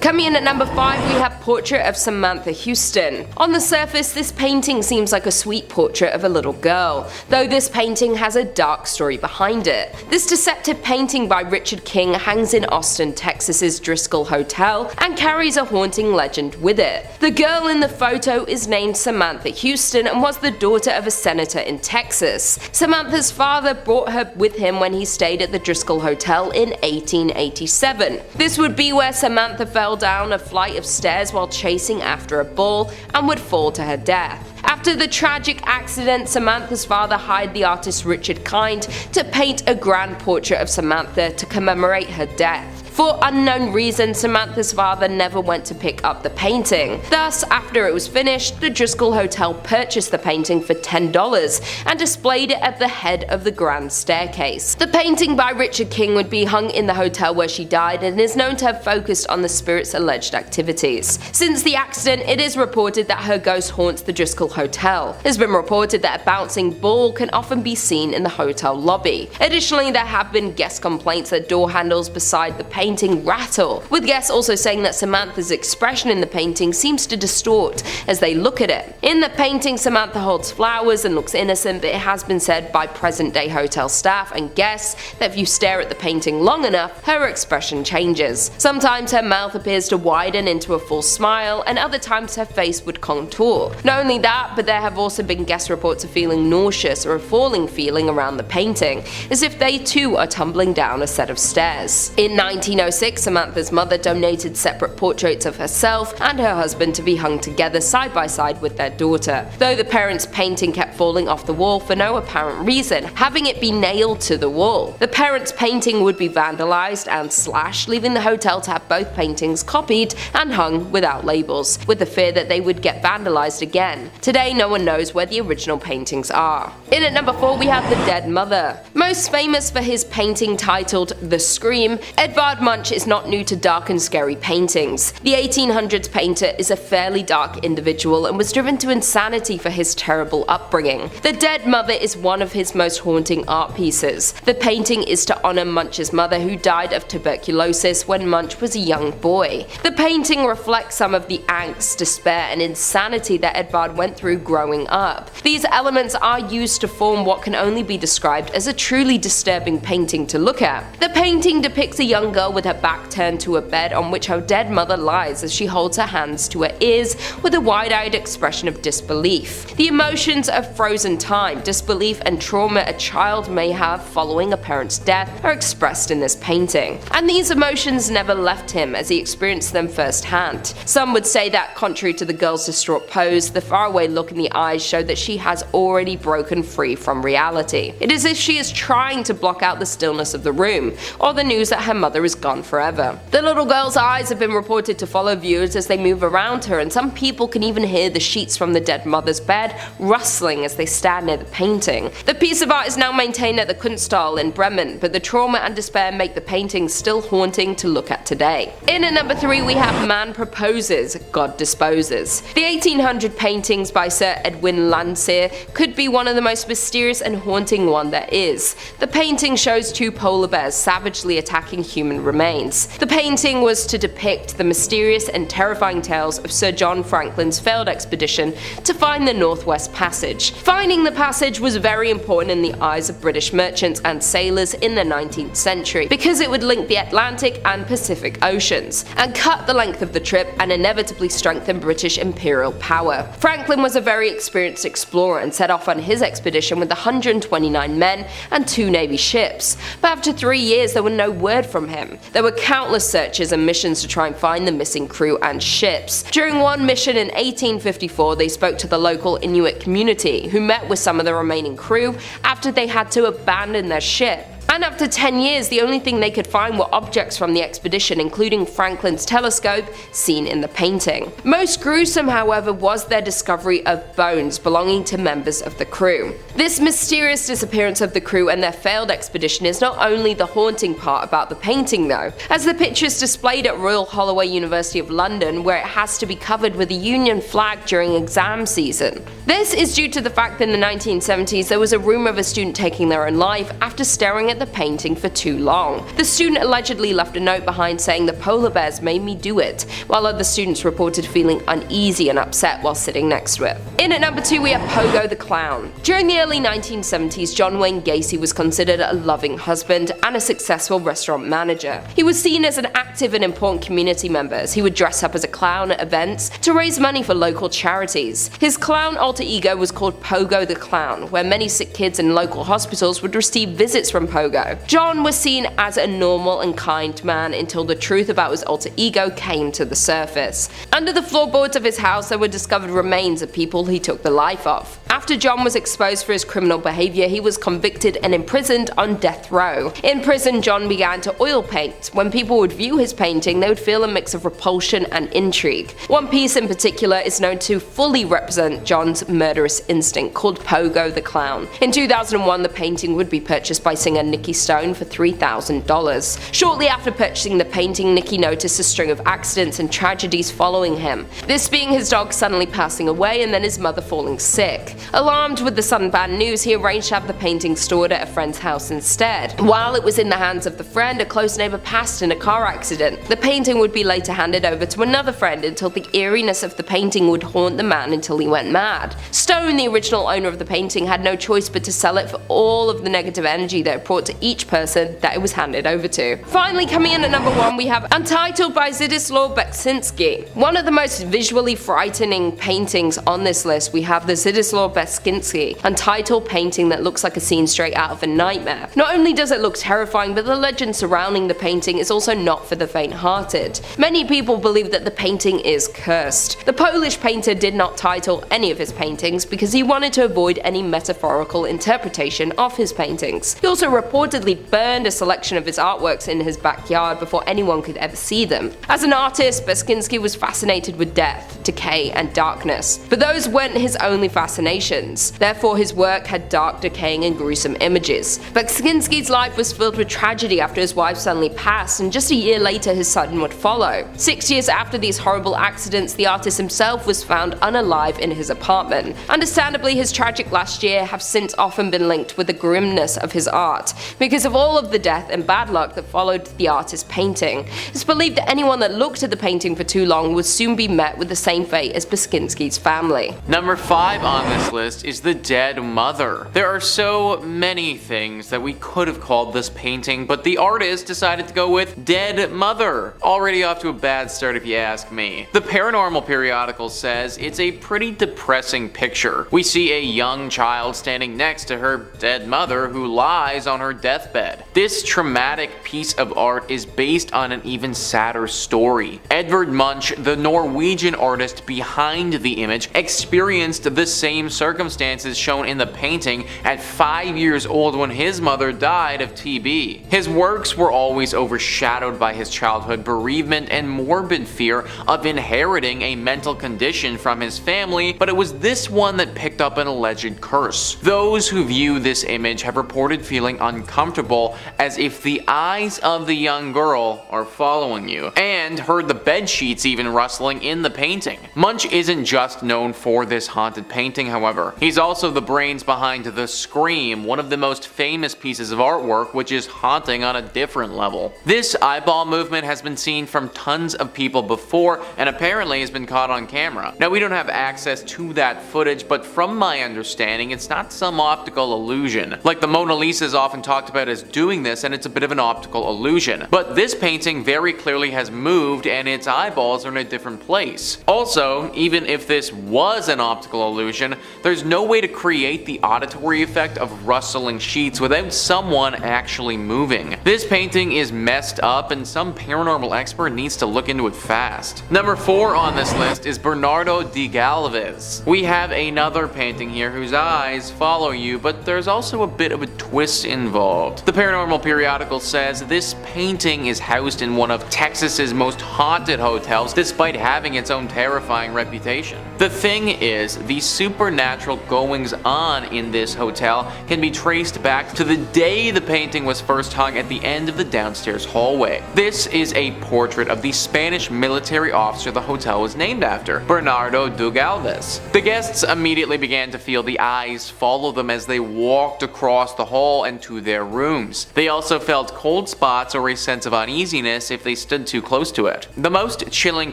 Coming in at number 5, we have Portrait of Samantha Houston. On the surface, this painting seems like a sweet portrait of a little girl, though this painting has a dark story behind it. This deceptive painting by Richard King hangs in Austin, Texas's Driscoll Hotel and carries a haunting legend with it. The girl in the photo is named Samantha Houston and was the daughter of a senator in Texas. Samantha's father brought her with him when he stayed at the Driscoll Hotel in 1887. This would be where Samantha fell down a flight of stairs while chasing after a ball and would fall to her death. After the tragic accident, Samantha's father hired the artist Richard Kind to paint a grand portrait of Samantha to commemorate her death. For unknown reasons, Samantha's father never went to pick up the painting. Thus, after it was finished, the Driscoll Hotel purchased the painting for $10 and displayed it at the head of the grand staircase. The painting by Richard King would be hung in the hotel where she died and is known to have focused on the spirit's alleged activities. Since the accident, it is reported that her ghost haunts the Driscoll Hotel. It has been reported that a bouncing ball can often be seen in the hotel lobby. Additionally, there have been guest complaints that door handles beside the painting rattle, with guests also saying that Samantha's expression in the painting seems to distort as they look at it. In the painting, Samantha holds flowers and looks innocent, but it has been said by present-day hotel staff and guests that if you stare at the painting long enough, her expression changes. Sometimes her mouth appears to widen into a full smile, and other times her face would contour. Not only that, but there have also been guest reports of feeling nauseous or a falling feeling around the painting, as if they too are tumbling down a set of stairs. In 1906, Samantha's mother donated separate portraits of herself and her husband to be hung together side by side with their daughter, though the parents' painting kept falling off the wall for no apparent reason, having it be nailed to the wall. The parents' painting would be vandalized and slashed, leaving the hotel to have both paintings copied and hung without labels, with the fear that they would get vandalized again. Today, no one knows where the original paintings are. In at number 4, we have The Dead Mother. Most famous for his painting titled The Scream, Edvard Munch is not new to dark and scary paintings. The 1800s painter is a fairly dark individual and was driven to insanity for his terrible upbringing. The Dead Mother is one of his most haunting art pieces. The painting is to honor Munch's mother, who died of tuberculosis when Munch was a young boy. The painting reflects some of the angst, despair, and insanity that Edvard went through growing up. These elements are used to form what can only be described as a truly disturbing painting to look at. The painting depicts a young girl with her back turned to a bed on which her dead mother lies as she holds her hands to her ears with a wide-eyed expression of disbelief. The emotions of frozen time, disbelief, and trauma a child may have following a parent's death are expressed in this painting. And these emotions never left him as he experienced them firsthand. Some would say that, contrary to the girl's distraught pose, the faraway look in the eyes show that she has already broken free from reality. It is as if she is trying to block out the stillness of the room, or the news that her mother is gone forever. The little girl's eyes have been reported to follow viewers as they move around her, and some people can even hear the sheets from the dead mother's bed rustling as they stand near the painting. The piece of art is now maintained at the Kunsthal in Bremen, but the trauma and despair make the painting still haunting to look at today. In at number 3, we have Man Proposes, God Disposes. The 1800 paintings by Sir Edwin Landseer could be one of the most mysterious and haunting one there is. The painting shows two polar bears savagely attacking human remains. The painting was to depict the mysterious and terrifying tales of Sir John Franklin's failed expedition to find the Northwest Passage. Finding the passage was very important in the eyes of British merchants and sailors in the 19th century because it would link the Atlantic and Pacific Oceans and cut the length of the trip and inevitably strengthen British imperial power. Franklin was a very experienced explorer and set off on his expedition with 129 men and 2 Navy ships, but after 3 years there were no word from him. There were countless searches and missions to try and find the missing crew and ships. During one mission in 1854, they spoke to the local Inuit community, who met with some of the remaining crew after they had to abandon their ship. And after 10 years, the only thing they could find were objects from the expedition, including Franklin's telescope, seen in the painting. Most gruesome, however, was their discovery of bones belonging to members of the crew. This mysterious disappearance of the crew and their failed expedition is not only the haunting part about the painting though, as the picture is displayed at Royal Holloway University of London, where it has to be covered with a Union flag during exam season. This is due to the fact that in the 1970s there was a rumour of a student taking their own life after staring at at the painting for too long. The student allegedly left a note behind saying the polar bears made me do it, while other students reported feeling uneasy and upset while sitting next to it. In at number 2 we have Pogo the Clown. During the early 1970s, John Wayne Gacy was considered a loving husband and a successful restaurant manager. He was seen as an active and important community member as he would dress up as a clown at events to raise money for local charities. His clown alter ego was called Pogo the Clown, where many sick kids in local hospitals would receive visits from Pogo. John was seen as a normal and kind man until the truth about his alter ego came to the surface. Under the floorboards of his house there were discovered remains of people he took the life of. After John was exposed for his criminal behavior, he was convicted and imprisoned on death row. In prison, John began to oil paint. When people would view his painting, they would feel a mix of repulsion and intrigue. One piece in particular is known to fully represent John's murderous instinct, called Pogo the Clown. In 2001, the painting would be purchased by singer Nikki Stone for $3,000. Shortly after purchasing the painting, Nikki noticed a string of accidents and tragedies following him. This being his dog suddenly passing away and then his mother falling sick. Alarmed with the sudden bad news, he arranged to have the painting stored at a friend's house instead. While it was in the hands of the friend, a close neighbor passed in a car accident. The painting would be later handed over to another friend until the eeriness of the painting would haunt the man until he went mad. Stone, the original owner of the painting, had no choice but to sell it for all of the negative energy that it brought to each person that it was handed over to. Finally, coming in at number 1, we have Untitled by Zdzislaw Beksinski. One of the most visually frightening paintings on this list, we have the Zdzislaw Beksinski Untitled painting that looks like a scene straight out of a nightmare. Not only does it look terrifying, but the legend surrounding the painting is also not for the faint-hearted. Many people believe that the painting is cursed. The Polish painter did not title any of his paintings because he wanted to avoid any metaphorical interpretation of his paintings. He also reportedly burned a selection of his artworks in his backyard before anyone could ever see them. As an artist, Beksinski was fascinated with death, decay, and darkness, but those weren't his only fascinations. Therefore, his work had dark, decaying, and gruesome images. Beksinski's life was filled with tragedy after his wife suddenly passed, and just a year later his son would follow. 6 years after these horrible accidents, the artist himself was found unalive in his apartment. Understandably, his tragic last year have since often been linked with the grimness of his art, because of all of the death and bad luck that followed the artist's painting. It's believed that anyone that looked at the painting for too long would soon be met with the same fate as Beksinski's family. Number 5 on this list is the dead mother. There are so many things that we could have called this painting, but the artist decided to go with dead mother. Already off to a bad start if you ask me. The paranormal periodical says it's a pretty depressing picture. We see a young child standing next to her dead mother who lies on her deathbed. This traumatic piece of art is based on an even sadder story. Edvard Munch, the Norwegian artist behind the image, experienced the same circumstances shown in the painting at 5 years old when his mother died of TB. His works were always overshadowed by his childhood bereavement and morbid fear of inheriting a mental condition from his family, but it was this one that picked up an alleged curse. Those who view this image have reported feeling uncomfortable, as if the eyes of the young girl are following you, and heard the bed sheets even rustling in the painting. Munch isn't just known for this haunted painting, however. He's also the brains behind The Scream, one of the most famous pieces of artwork, which is haunting on a different level. This eyeball movement has been seen from tons of people before, and apparently has been caught on camera. Now, we don't have access to that footage, but from my understanding, it's not some optical illusion. Like the Mona Lisa is often talked about as doing this, and it's a bit of an optical illusion. But this painting very clearly has moved, and its eyeballs are in a different place. Also, even if this was an optical illusion, there's no way to create the auditory effect of rustling sheets without someone actually moving. This painting is messed up, and some paranormal expert needs to look into it fast. Number 4 on this list is Bernardo de Galvez. We have another painting here whose eyes follow you, but there's also a bit of a twist involved. The paranormal periodical says this painting is housed in one of Texas's most haunted hotels, despite having its own terrifying reputation. The thing is, the supernatural goings on in this hotel can be traced back to the day the painting was first hung at the end of the downstairs hallway. This is a portrait of the Spanish military officer the hotel was named after, Bernardo de Galvez. The guests immediately began to feel the eyes follow them as they walked across the hall, and to their rooms. They also felt cold spots or a sense of uneasiness if they stood too close to it. The most chilling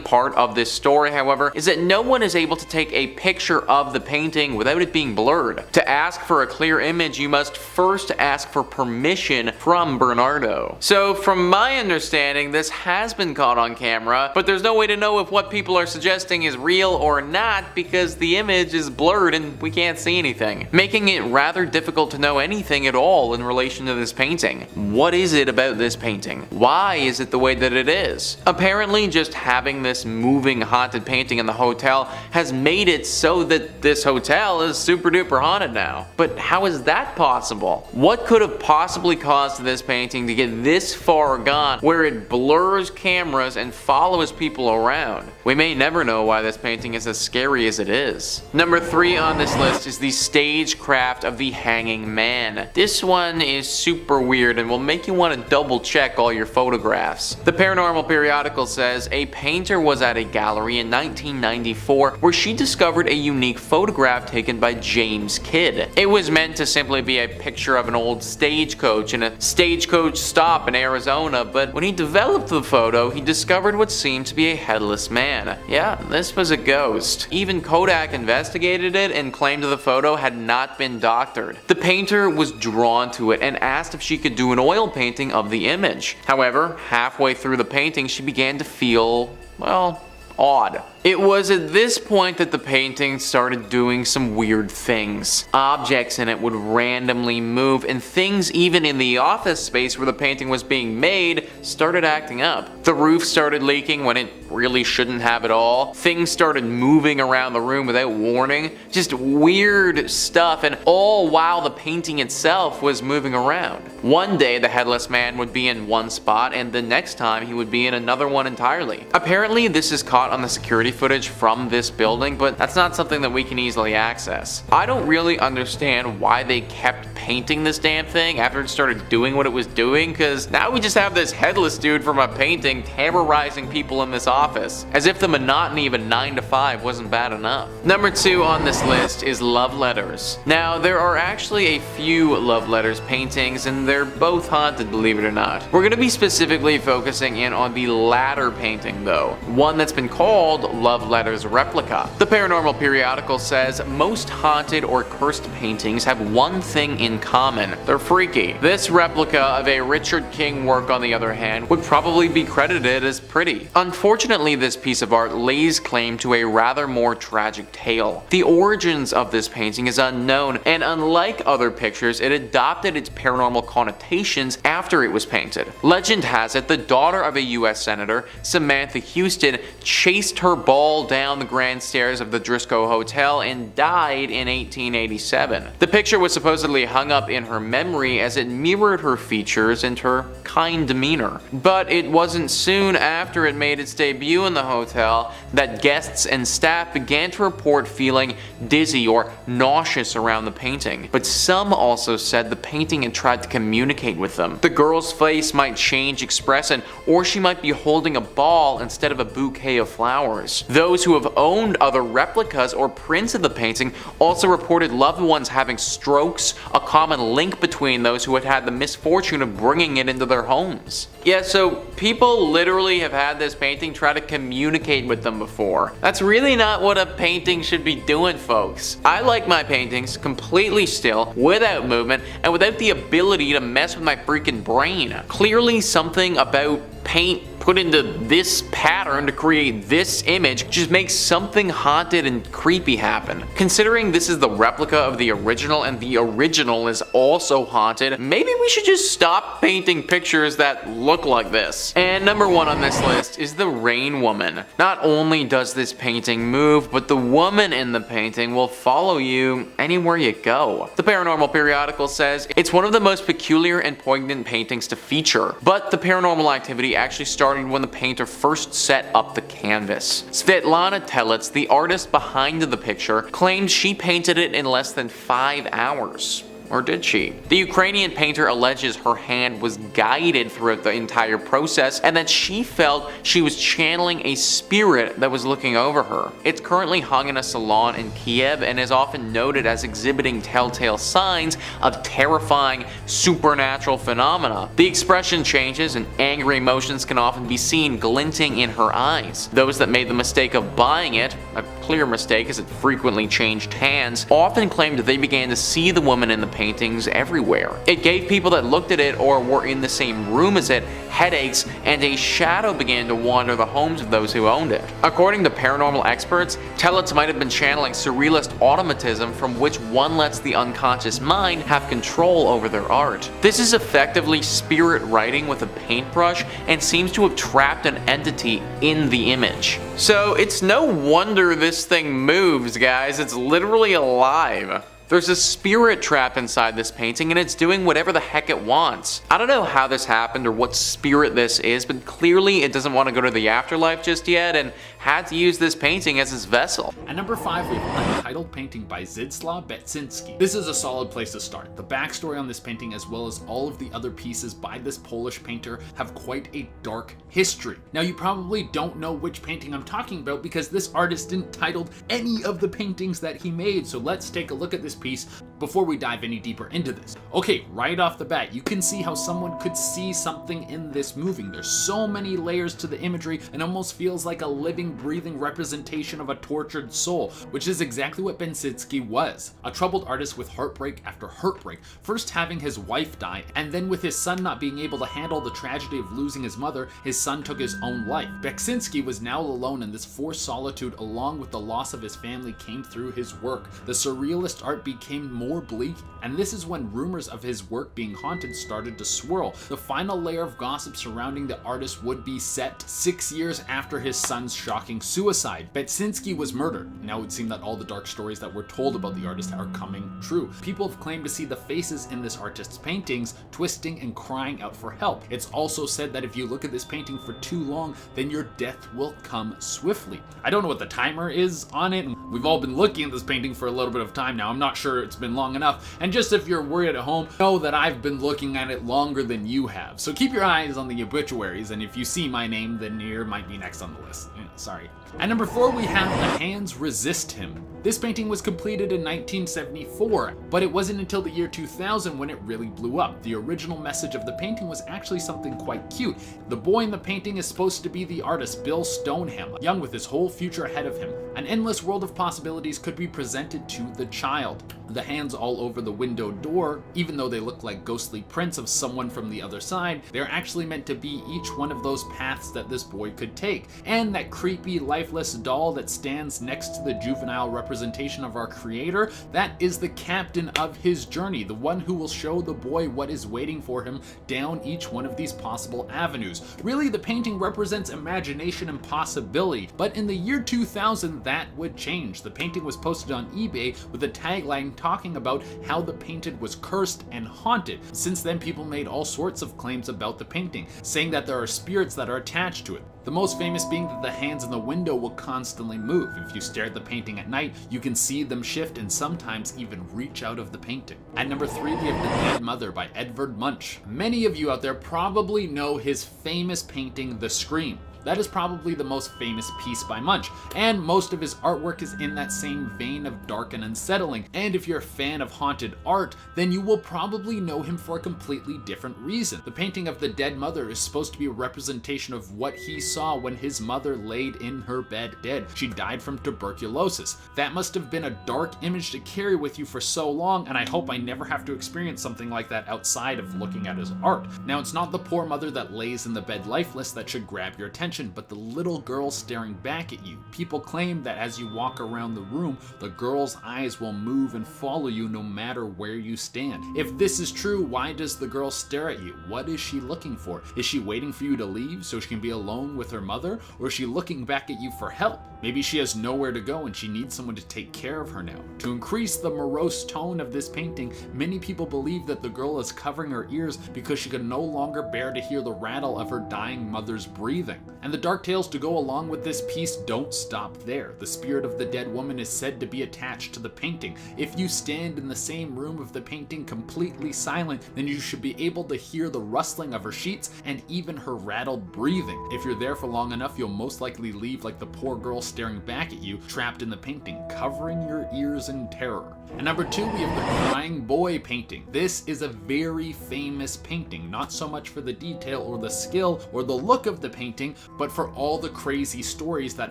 part of this story, however, is that no one is able to take a picture of the painting without it being blurred. To ask for a clear image, you must first ask for permission from Bernardo. So from my understanding, this has been caught on camera, but there's no way to know if what people are suggesting is real or not because the image is blurred and we can't see anything, making it rather difficult to know anything at all in relation to this painting. What is it about this painting? Why is it the way that it is? Apparently, just having this moving haunted painting in the hotel has made it so that this hotel is super duper haunted now. But how is that possible? What could have possibly caused this painting to get this far gone where it blurs cameras and follows people around? We may never know why this painting is as scary as it is. Number 3 on this list is the stagecraft of the hanging man. This one is super weird and will make you want to double check all your photographs. The Paranormal Periodical says a painter was at a gallery in 1994 where she discovered a unique photograph taken by James Kidd. It was meant to simply be a picture of an old stagecoach in a stagecoach stop in Arizona, but when he developed the photo, he discovered what seemed to be a headless man. Yeah, this was a ghost. Even Kodak investigated it and claimed the photo had not been doctored. The painter was drawn to it and asked if she could do an oil painting of the image. However, halfway through the painting, she began to feel, well, odd. It was at this point that the painting started doing some weird things. Objects in it would randomly move, and things even in the office space where the painting was being made started acting up. The roof started leaking when it really shouldn't have at all. Things started moving around the room without warning. Just weird stuff, and all while the painting itself was moving around. One day the headless man would be in one spot, and the next time he would be in another one entirely. Apparently this is caught on the security footage from this building, but that's not something that we can easily access. I don't really understand why they kept painting this damn thing after it started doing what it was doing, because now we just have this headless dude from a painting terrorizing people in this office, as if the monotony of a 9 to 5 wasn't bad enough. Number 2 on this list is love letters. Now, there are actually a few love letters paintings, and they're both haunted, believe it or not. We're going to be specifically focusing in on the latter painting though, one that's been called Love Letters Replica. The Paranormal Periodical says most haunted or cursed paintings have one thing in common: they're freaky. This replica of a Richard King work, on the other hand, would probably be credited as pretty. Unfortunately, this piece of art lays claim to a rather more tragic tale. The origins of this painting is unknown, and unlike other pictures, it adopted its paranormal connotations after it was painted. Legend has it the daughter of a US Senator, Samantha Houston, chased her ball down the grand stairs of the Driscoll Hotel and died in 1887. The picture was supposedly hung up in her memory as it mirrored her features and her kind demeanor. But it wasn't soon after it made its debut in the hotel that guests and staff began to report feeling dizzy or nauseous around the painting. But some also said the painting had tried to communicate with them. The girl's face might change expression, or she might be holding a ball instead of a bouquet of flowers. Those who have owned other replicas or prints of the painting also reported loved ones having strokes, a common link between those who had had the misfortune of bringing it into their homes. Yeah, so people literally have had this painting try to communicate with them before. That's really not what a painting should be doing, folks. I like my paintings completely still, without movement, and without the ability to mess with my freaking brain. Clearly something about paint put into this pattern to create this image just makes something haunted and creepy happen. Considering this is the replica of the original and the original is also haunted, maybe we should just stop painting pictures that look like this. And number 1 on this list is the Rain Woman. Not only does this painting move, but the woman in the painting will follow you anywhere you go. The Paranormal Periodical says it's one of the most peculiar and poignant paintings to feature, but the paranormal activity actually started when the painter first set up the canvas. Svetlana Telets, the artist behind the picture, claimed she painted it in less than 5 hours. Or did she? The Ukrainian painter alleges her hand was guided throughout the entire process and that she felt she was channeling a spirit that was looking over her. It's currently hung in a salon in Kiev and is often noted as exhibiting telltale signs of terrifying supernatural phenomena. The expression changes and angry emotions can often be seen glinting in her eyes. Those that made the mistake of buying it, a clear mistake as it frequently changed hands, often claimed that they began to see the woman in the paintings everywhere. It gave people that looked at it or were in the same room as it headaches, and a shadow began to wander the homes of those who owned it. According to paranormal experts, Tellits might have been channeling surrealist automatism from which one lets the unconscious mind have control over their art. This is effectively spirit writing with a paintbrush and seems to have trapped an entity in the image. So it's no wonder this thing moves, guys. It's literally alive. There's a spirit trapped inside this painting and it's doing whatever the heck it wants. I don't know how this happened or what spirit this is, but clearly it doesn't want to go to the afterlife just yet and had to use this painting as its vessel. At number 5, we have Untitled painting by Zdzislaw Beksinski. This is a solid place to start. The backstory on this painting, as well as all of the other pieces by this Polish painter, have quite a dark history. Now, you probably don't know which painting I'm talking about because this artist didn't title any of the paintings that he made, so let's take a look at this piece before we dive any deeper into this. Okay, right off the bat, you can see how someone could see something in this moving. There's so many layers to the imagery and almost feels like a living, breathing representation of a tortured soul, which is exactly what Beksinski was. A troubled artist with heartbreak after heartbreak, first having his wife die, and then with his son not being able to handle the tragedy of losing his mother, his son took his own life. Beksinski was now alone, and this forced solitude along with the loss of his family came through his work. The surrealist art became more bleak, and this is when rumors of his work being haunted started to swirl. The final layer of gossip surrounding the artist would be set 6 years after his son's shocking suicide. Beksinski was murdered. Now it would seem that all the dark stories that were told about the artist are coming true. People have claimed to see the faces in this artist's paintings twisting and crying out for help. It's also said that if you look at this painting for too long, then your death will come swiftly. I don't know what the timer is on it. We've all been looking at this painting for a little bit of time now. I'm not sure it's been long enough. And just if you're worried at home, know that I've been looking at it longer than you have. So keep your eyes on the obituaries, and if you see my name, then you might be next on the list. Sorry. At number 4, we have The Hands Resist Him. This painting was completed in 1974, but it wasn't until the year 2000 when it really blew up. The original message of the painting was actually something quite cute. The boy in the painting is supposed to be the artist Bill Stoneham, young with his whole future ahead of him. An endless world of possibilities could be presented to the child. The hands all over the window door, even though they look like ghostly prints of someone from the other side, they're actually meant to be each one of those paths that this boy could take. And that creepy, lifeless doll that stands next to the juvenile representation of our creator, that is the captain of his journey, the one who will show the boy what is waiting for him down each one of these possible avenues. Really, the painting represents imagination and possibility, but in the year 2000, that would change. The painting was posted on eBay with a tagline talking about how the painted was cursed and haunted. Since then, people made all sorts of claims about the painting, saying that there are spirits that are attached to it. The most famous being that the hands in the window will constantly move. If you stare at the painting at night, you can see them shift and sometimes even reach out of the painting. At number 3, we have The Dead Mother by Edvard Munch. Many of you out there probably know his famous painting, The Scream. That is probably the most famous piece by Munch, and most of his artwork is in that same vein of dark and unsettling. And if you're a fan of haunted art, then you will probably know him for a completely different reason. The painting of the dead mother is supposed to be a representation of what he saw when his mother laid in her bed dead. She died from tuberculosis. That must have been a dark image to carry with you for so long, and I hope I never have to experience something like that outside of looking at his art. Now, it's not the poor mother that lays in the bed lifeless that should grab your attention, but the little girl staring back at you. People claim that as you walk around the room, the girl's eyes will move and follow you no matter where you stand. If this is true, why does the girl stare at you? What is she looking for? Is she waiting for you to leave so she can be alone with her mother? Or is she looking back at you for help? Maybe she has nowhere to go and she needs someone to take care of her now. To increase the morose tone of this painting, many people believe that the girl is covering her ears because she could no longer bear to hear the rattle of her dying mother's breathing. And the dark tales to go along with this piece don't stop there. The spirit of the dead woman is said to be attached to the painting. If you stand in the same room of the painting completely silent, then you should be able to hear the rustling of her sheets and even her rattled breathing. If you're there for long enough, you'll most likely leave like the poor girl staring back at you, trapped in the painting, covering your ears in terror. And number 2, we have the Crying Boy painting. This is a very famous painting, not so much for the detail or the skill or the look of the painting, but for all the crazy stories that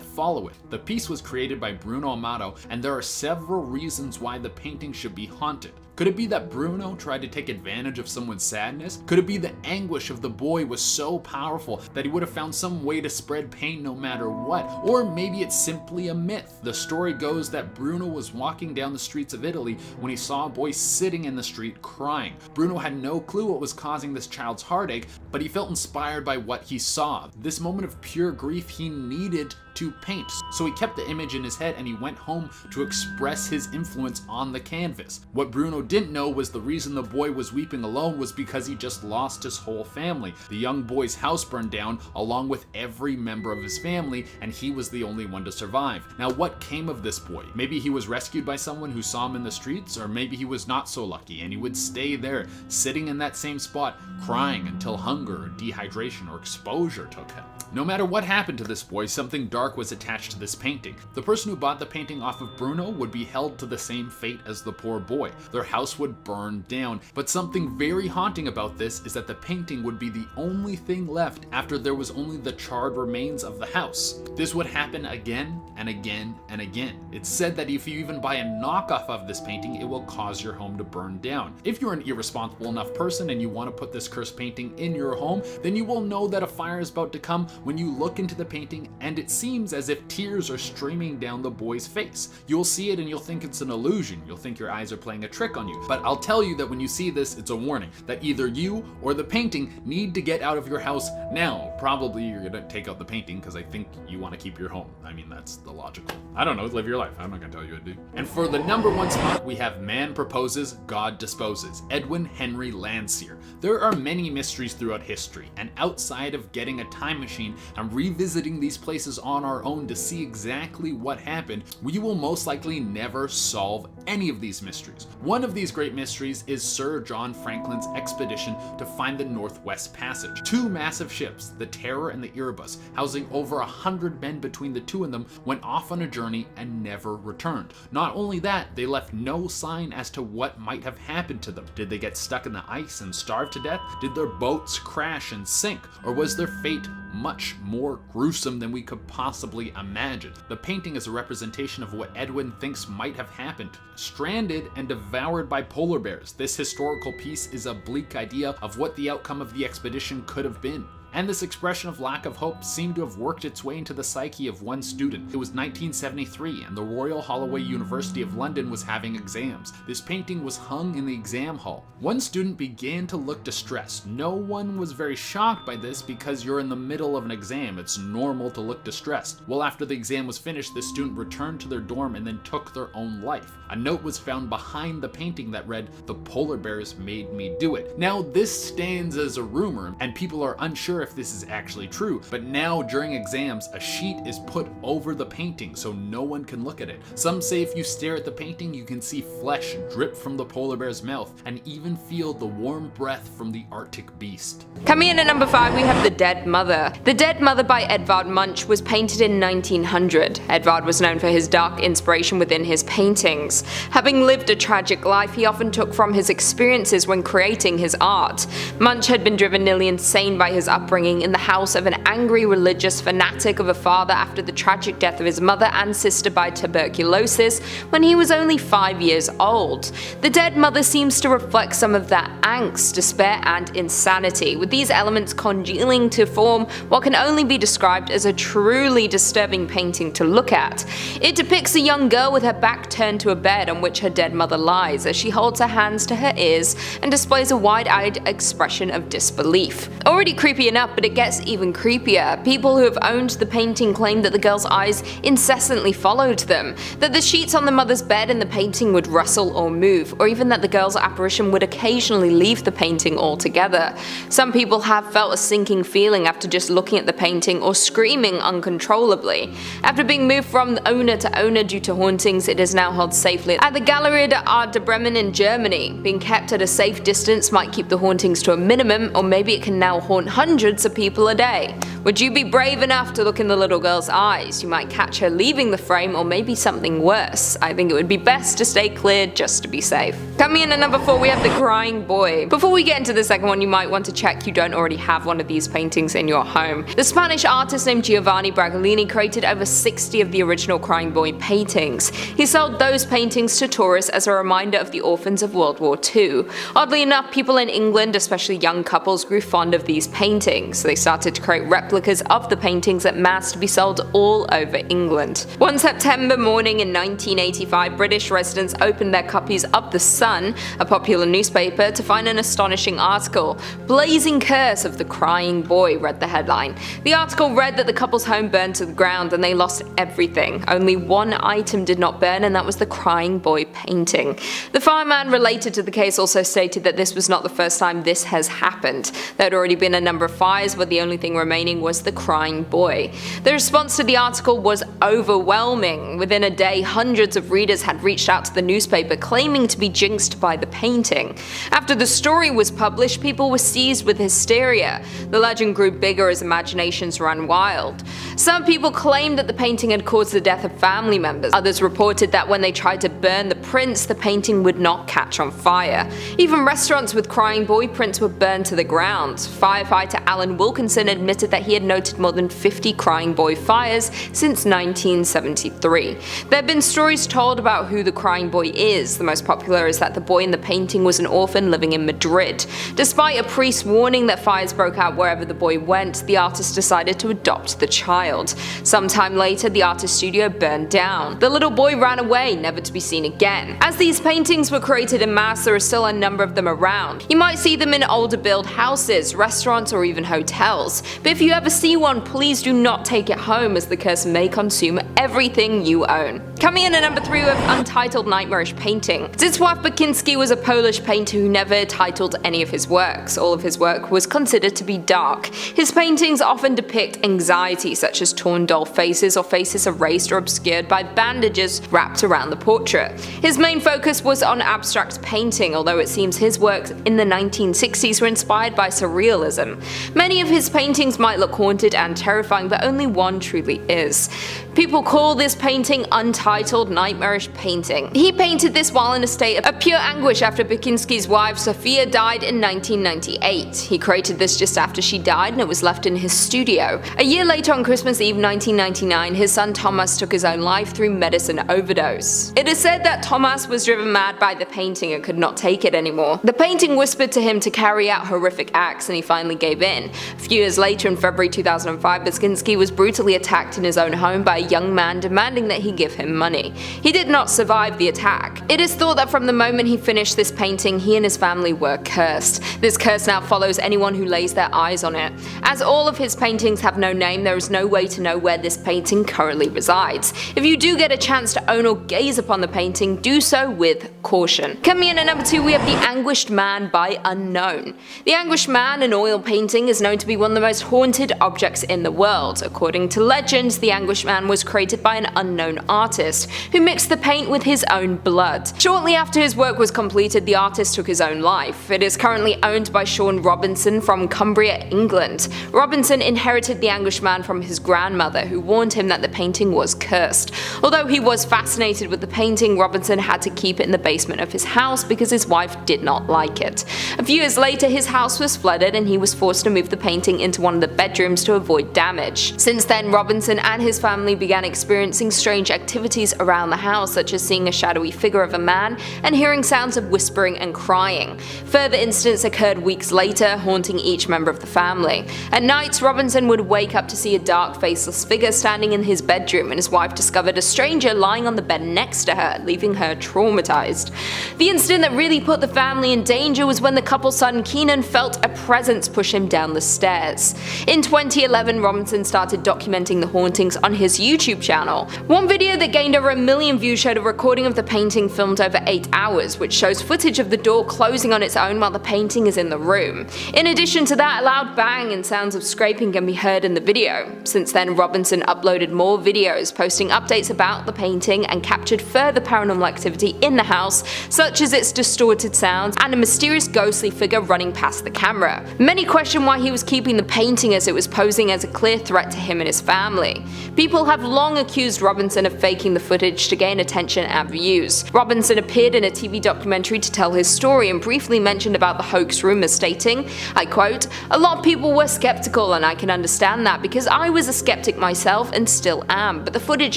follow it. The piece was created by Bruno Amato, and there are several reasons why the painting should be haunted. Could it be that Bruno tried to take advantage of someone's sadness? Could it be the anguish of the boy was so powerful that he would have found some way to spread pain no matter what? Or maybe it's simply a myth. The story goes that Bruno was walking down the streets of Italy when he saw a boy sitting in the street crying. Bruno had no clue what was causing this child's heartache, but he felt inspired by what he saw. This moment of pure grief he needed to paint. So he kept the image in his head and he went home to express his influence on the canvas. What Bruno didn't know was the reason the boy was weeping alone was because he just lost his whole family. The young boy's house burned down along with every member of his family, and he was the only one to survive. Now, what came of this boy? Maybe he was rescued by someone who saw him in the streets, or maybe he was not so lucky and he would stay there, sitting in that same spot, crying until hunger or dehydration or exposure took him. No matter what happened to this boy, something dark was attached to this painting. The person who bought the painting off of Bruno would be held to the same fate as the poor boy. Their house would burn down. But something very haunting about this is that the painting would be the only thing left after there was only the charred remains of the house. This would happen again and again and again. It's said that if you even buy a knockoff of this painting, it will cause your home to burn down. If you're an irresponsible enough person and you want to put this cursed painting in your home, then you will know that a fire is about to come when you look into the painting and it seems as if tears are streaming down the boy's face. You'll see it and you'll think it's an illusion. You'll think your eyes are playing a trick on you. But I'll tell you that when you see this, it's a warning that either you or the painting need to get out of your house now. Probably you're gonna take out the painting because I think you want to keep your home. I mean, that's the logical. I don't know, live your life. I'm not gonna tell you what to do. And for the number 1 spot, we have Man Proposes, God Disposes, Edwin Henry Landseer. There are many mysteries throughout history, and outside of getting a time machine and revisiting these places on our own to see exactly what happened, we will most likely never solve any of these mysteries. One of these great mysteries is Sir John Franklin's expedition to find the Northwest Passage. 2 massive ships, the Terror and the Erebus, housing over 100 men between the 2 of them, went off on a journey and never returned. Not only that, they left no sign as to what might have happened to them. Did they get stuck in the ice and starve to death? Did their boats crash and sink? Or was their fate much more gruesome than we could possibly imagine? The painting is a representation of what Edwin thinks might have happened. Stranded and devoured by polar bears, this historical piece is a bleak idea of what the outcome of the expedition could have been. And this expression of lack of hope seemed to have worked its way into the psyche of one student. It was 1973 and the Royal Holloway University of London was having exams. This painting was hung in the exam hall. One student began to look distressed. No one was very shocked by this because you're in the middle of an exam. It's normal to look distressed. Well, after the exam was finished, the student returned to their dorm and then took their own life. A note was found behind the painting that read, "The polar bears made me do it." Now, this stands as a rumor and people are unsure if this is actually true, but now during exams, a sheet is put over the painting so no one can look at it. Some say if you stare at the painting, you can see flesh drip from the polar bear's mouth and even feel the warm breath from the Arctic beast. Coming in at number 5, we have The Dead Mother. The Dead Mother by Edvard Munch was painted in 1900. Edvard was known for his dark inspiration within his paintings. Having lived a tragic life, he often took from his experiences when creating his art. Munch had been driven nearly insane by his upbringing in the house of an angry religious fanatic of a father after the tragic death of his mother and sister by tuberculosis when he was only 5 years old. The Dead Mother seems to reflect some of that angst, despair, and insanity, with these elements congealing to form what can only be described as a truly disturbing painting to look at. It depicts a young girl with her back turned to a bed on which her dead mother lies as she holds her hands to her ears and displays a wide-eyed expression of disbelief. Already creepy enough, enough, but it gets even creepier. People who have owned the painting claim that the girl's eyes incessantly followed them, that the sheets on the mother's bed in the painting would rustle or move, or even that the girl's apparition would occasionally leave the painting altogether. Some people have felt a sinking feeling after just looking at the painting or screaming uncontrollably. After being moved from owner to owner due to hauntings, it is now held safely at the Galerie d'Art de Bremen in Germany. Being kept at a safe distance might keep the hauntings to a minimum, or maybe it can now haunt hundreds of people a day. Would you be brave enough to look in the little girl's eyes? You might catch her leaving the frame, or maybe something worse. I think it would be best to stay clear just to be safe. Coming in at number 4, we have the Crying Boy. Before we get into the second one, you might want to check you don't already have one of these paintings in your home. The Spanish artist named Giovanni Bragolini created over 60 of the original Crying Boy paintings. He sold those paintings to tourists as a reminder of the orphans of World War II. Oddly enough, people in England, especially young couples, grew fond of these paintings. They started to create replicas of the paintings at mass to be sold all over England. One September morning in 1985, British residents opened their copies of The Sun, a popular newspaper, to find an astonishing article. "Blazing Curse of the Crying Boy," read the headline. The article read that the couple's home burned to the ground and they lost everything. Only one item did not burn, and that was the Crying Boy painting. The fireman related to the case also stated that this was not the first time this has happened. There had already been a number of fires, but the only thing remaining was the Crying Boy. The response to the article was overwhelming. Within a day, hundreds of readers had reached out to the newspaper claiming to be jinxed by the painting. After the story was published, people were seized with hysteria. The legend grew bigger as imaginations ran wild. Some people claimed that the painting had caused the death of family members. Others reported that when they tried to burn the prints, the painting would not catch on fire. Even restaurants with Crying Boy prints were burned to the ground. Firefighter Alan Wilkinson admitted that he had noted more than 50 Crying Boy fires since 1973. There have been stories told about who the Crying Boy is. The most popular is that the boy in the painting was an orphan living in Madrid. Despite a priest's warning that fires broke out wherever the boy went, the artist decided to adopt the child. Sometime later, the artist's studio burned down. The little boy ran away, never to be seen again. As these paintings were created in mass, there are still a number of them around. You might see them in older built houses, restaurants, or even hotels. But if you ever see one, please do not take it home, as the curse may consume everything you own. Coming in at number 3, we have Untitled Nightmarish Painting. Zdzisław Beksinski was a Polish painter who never titled any of his works. All of his work was considered to be dark. His paintings often depict anxiety, such as torn doll faces or faces erased or obscured by bandages wrapped around the portrait. His main focus was on abstract painting, although it seems his works in the 1960s were inspired by surrealism. Many of his paintings might look haunted and terrifying, but only one truly is. People call this painting Untitled Nightmarish Painting. He painted this while in a state of pure anguish after Beksinski's wife Sofia died in 1998. He created this just after she died, and it was left in his studio. A year later, on Christmas Eve 1999, his son Thomas took his own life through medicine overdose. It is said that Thomas was driven mad by the painting and could not take it anymore. The painting whispered to him to carry out horrific acts, and he finally gave in. A few years later, in February 2005, Beksinski was brutally attacked in his own home by a young man demanding that he give him money. He did not survive the attack. It is thought that from the moment he finished this painting, he and his family were cursed. This curse now follows anyone who lays their eyes on it. As all of his paintings have no name, there is no way to know where this painting currently resides. If you do get a chance to own or gaze upon the painting, do so with caution. Coming in at number 2, we have The Anguished Man by Unknown. The Anguished Man, an oil painting, is known to be one of the most haunted objects in the world. According to legends, the Anguished Man was created by an unknown artist who mixed the paint with his own blood. Shortly after his work was completed, the artist took his own life. It is currently owned by Sean Robinson from Cumbria, England. Robinson inherited the Anguished Man from his grandmother, who warned him that the painting was cursed. Although he was fascinated with the painting, Robinson had to keep it in the basement of his house because his wife did not like it. A few years later, his house was flooded and he was forced to move the painting into one of the bedrooms to avoid damage. Since then, Robinson and his family began began experiencing strange activities around the house, such as seeing a shadowy figure of a man and hearing sounds of whispering and crying. Further incidents occurred weeks later, haunting each member of the family. At nights, Robinson would wake up to see a dark, faceless figure standing in his bedroom, and his wife discovered a stranger lying on the bed next to her, leaving her traumatized. The incident that really put the family in danger was when the couple's son Keenan felt a presence push him down the stairs. In 2011, Robinson started documenting the hauntings on his YouTube channel. One video that gained over 1 million views showed a recording of the painting filmed over 8 hours, which shows footage of the door closing on its own while the painting is in the room. In addition to that, a loud bang and sounds of scraping can be heard in the video. Since then, Robinson uploaded more videos, posting updates about the painting, and captured further paranormal activity in the house, such as its distorted sounds and a mysterious ghostly figure running past the camera. Many question why he was keeping the painting, as it was posing as a clear threat to him and his family. People have long accused Robinson of faking the footage to gain attention and views. Robinson appeared in a TV documentary to tell his story and briefly mentioned about the hoax rumors, stating, I quote, "A lot of people were skeptical, and I can understand that because I was a skeptic myself and still am, but the footage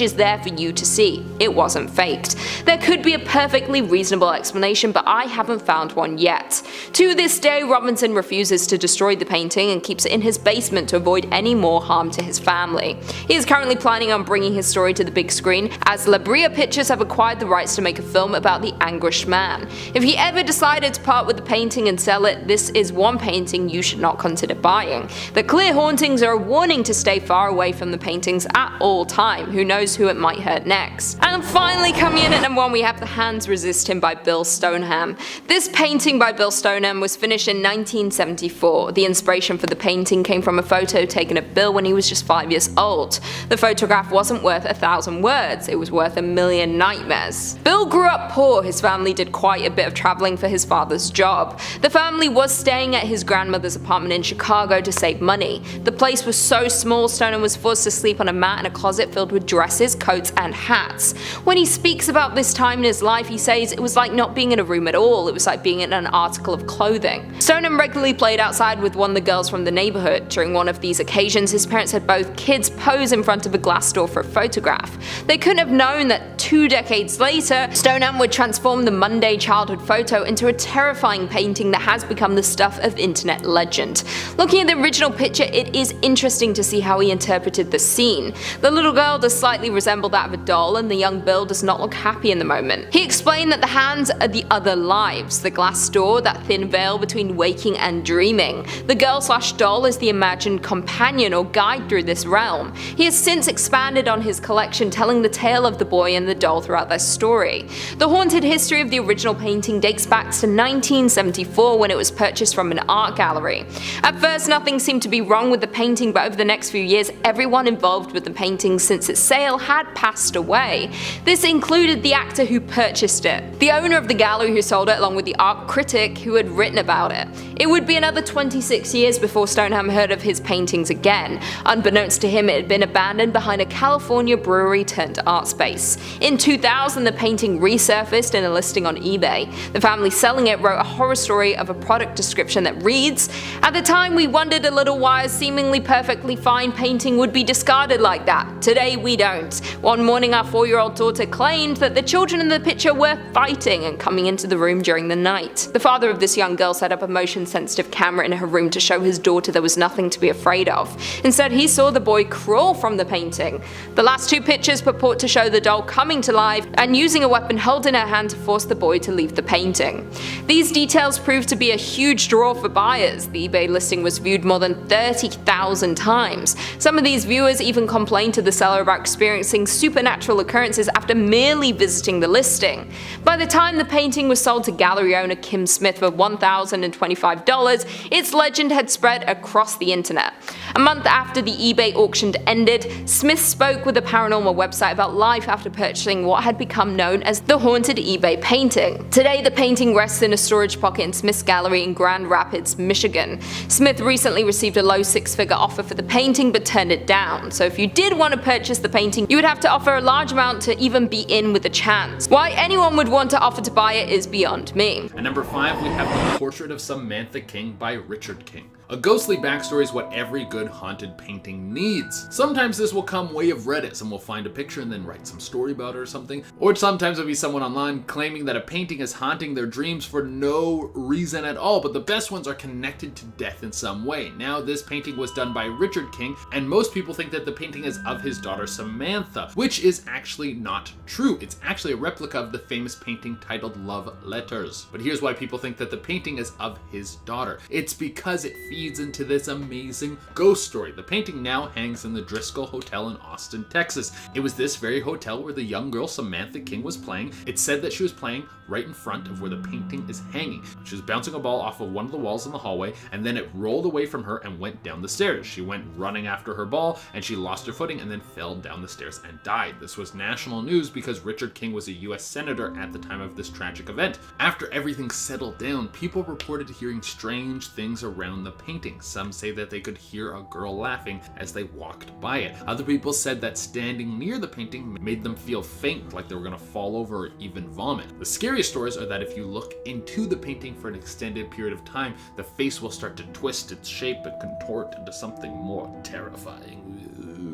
is there for you to see. It wasn't faked. There could be a perfectly reasonable explanation, but I haven't found one yet." To this day, Robinson refuses to destroy the painting and keeps it in his basement to avoid any more harm to his family. He is currently planning on bringing his story to the big screen, as La Brea Pictures have acquired the rights to make a film about the Anguished man. If he ever decided to part with the painting and sell it, this is one painting you should not consider buying. The clear hauntings are a warning to stay far away from the paintings at all time. Who knows who it might hurt next. And finally, coming in at number 1, we have The Hands Resist Him by Bill Stoneham. This painting by Bill Stoneham was finished in 1974. The inspiration for the painting came from a photo taken of Bill when he was just 5 years old. The photograph wasn't worth 1,000 words, it was worth 1,000,000 nightmares. Bill grew up poor. His family did quite a bit of traveling for his father's job. The family was staying at his grandmother's apartment in Chicago to save money. The place was so small, Stoneham was forced to sleep on a mat in a closet filled with dresses, coats, and hats. When he speaks about this time in his life, he says it was like not being in a room at all, it was like being in an article of clothing. Stoneham regularly played outside with one of the girls from the neighborhood. During one of these occasions, his parents had both kids pose in front of a glass door for a photograph. They couldn't have known that 2 decades later, Stoneham would transform the Monday childhood photo into a terrifying painting that has become the stuff of internet legend. Looking at the original picture, it is interesting to see how he interpreted the scene. The little girl does slightly resemble that of a doll, and the young Bill does not look happy in the moment. He explained that the hands are the other lives, the glass door, that thin veil between waking and dreaming. The girl/doll is the imagined companion or guide through this realm. He has since expanded on his collection, telling the tale of the boy and the doll throughout their story. The haunted history of the original painting dates back to 1974, when it was purchased from an art gallery. At first, nothing seemed to be wrong with the painting, but over the next few years, everyone involved with the painting since its sale had passed away. This included the actor who purchased it, the owner of the gallery who sold it, along with the art critic who had written about it. It would be another 26 years before Stoneham heard of his paintings again. Unbeknownst to him, it had been abandoned behind a California brewery turned art space. In 2000, the painting resurfaced in a listing on eBay. The family selling it wrote a horror story of a product description that reads, "At the time, we wondered a little why a seemingly perfectly fine painting would be discarded like that. Today we don't. One morning, our 4-year-old daughter claimed that the children in the picture were fighting and coming into the room during the night." The father of this young girl set up a motion-sensitive camera in her room to show his daughter there was nothing to be afraid of. Instead, he saw the boy crawl from the painting. The last 2 pictures purport to show the doll coming to life and using a weapon held in her hand to force the boy to leave the painting. These details proved to be a huge draw for buyers. The eBay listing was viewed more than 30,000 times. Some of these viewers even complained to the seller about experiencing supernatural occurrences after merely visiting the listing. By the time the painting was sold to gallery owner Kim Smith for $1,025, its legend had spread across the internet. A month after the eBay auction ended, Smith spoke with a paranormal website about life after purchasing what had become known as the haunted eBay painting. Today, the painting rests in a storage pocket in Smith's gallery in Grand Rapids, Michigan. Smith recently received a low 6-figure offer for the painting but turned it down, so if you did want to purchase the painting, you would have to offer a large amount to even be in with a chance. Why anyone would want to offer to buy it is beyond me. At number 5, we have The Portrait of Samantha King by Richard King. A ghostly backstory is what every good haunted painting needs. Sometimes this will come way of Reddit. Someone will find a picture and then write some story about it or something. Or sometimes it'll be someone online claiming that a painting is haunting their dreams for no reason at all, but the best ones are connected to death in some way. Now, this painting was done by Richard King, and most people think that the painting is of his daughter Samantha, which is actually not true. It's actually a replica of the famous painting titled Love Letters. But here's why people think that the painting is of his daughter. It's because it feeds into this amazing ghost story. The painting now hangs in the Driscoll Hotel in Austin, Texas. It was this very hotel where the young girl Samantha King was playing. It said that she was playing right in front of where the painting is hanging. She was bouncing a ball off of one of the walls in the hallway, and then it rolled away from her and went down the stairs. She went running after her ball, and she lost her footing and then fell down the stairs and died. This was national news because Richard King was a US senator at the time of this tragic event. After everything settled down, people reported hearing strange things around the painting. Some say that they could hear a girl laughing as they walked by it. Other people said that standing near the painting made them feel faint, like they were going to fall over or even vomit. The scariest stories are that if you look into the painting for an extended period of time, the face will start to twist its shape and contort into something more terrifying.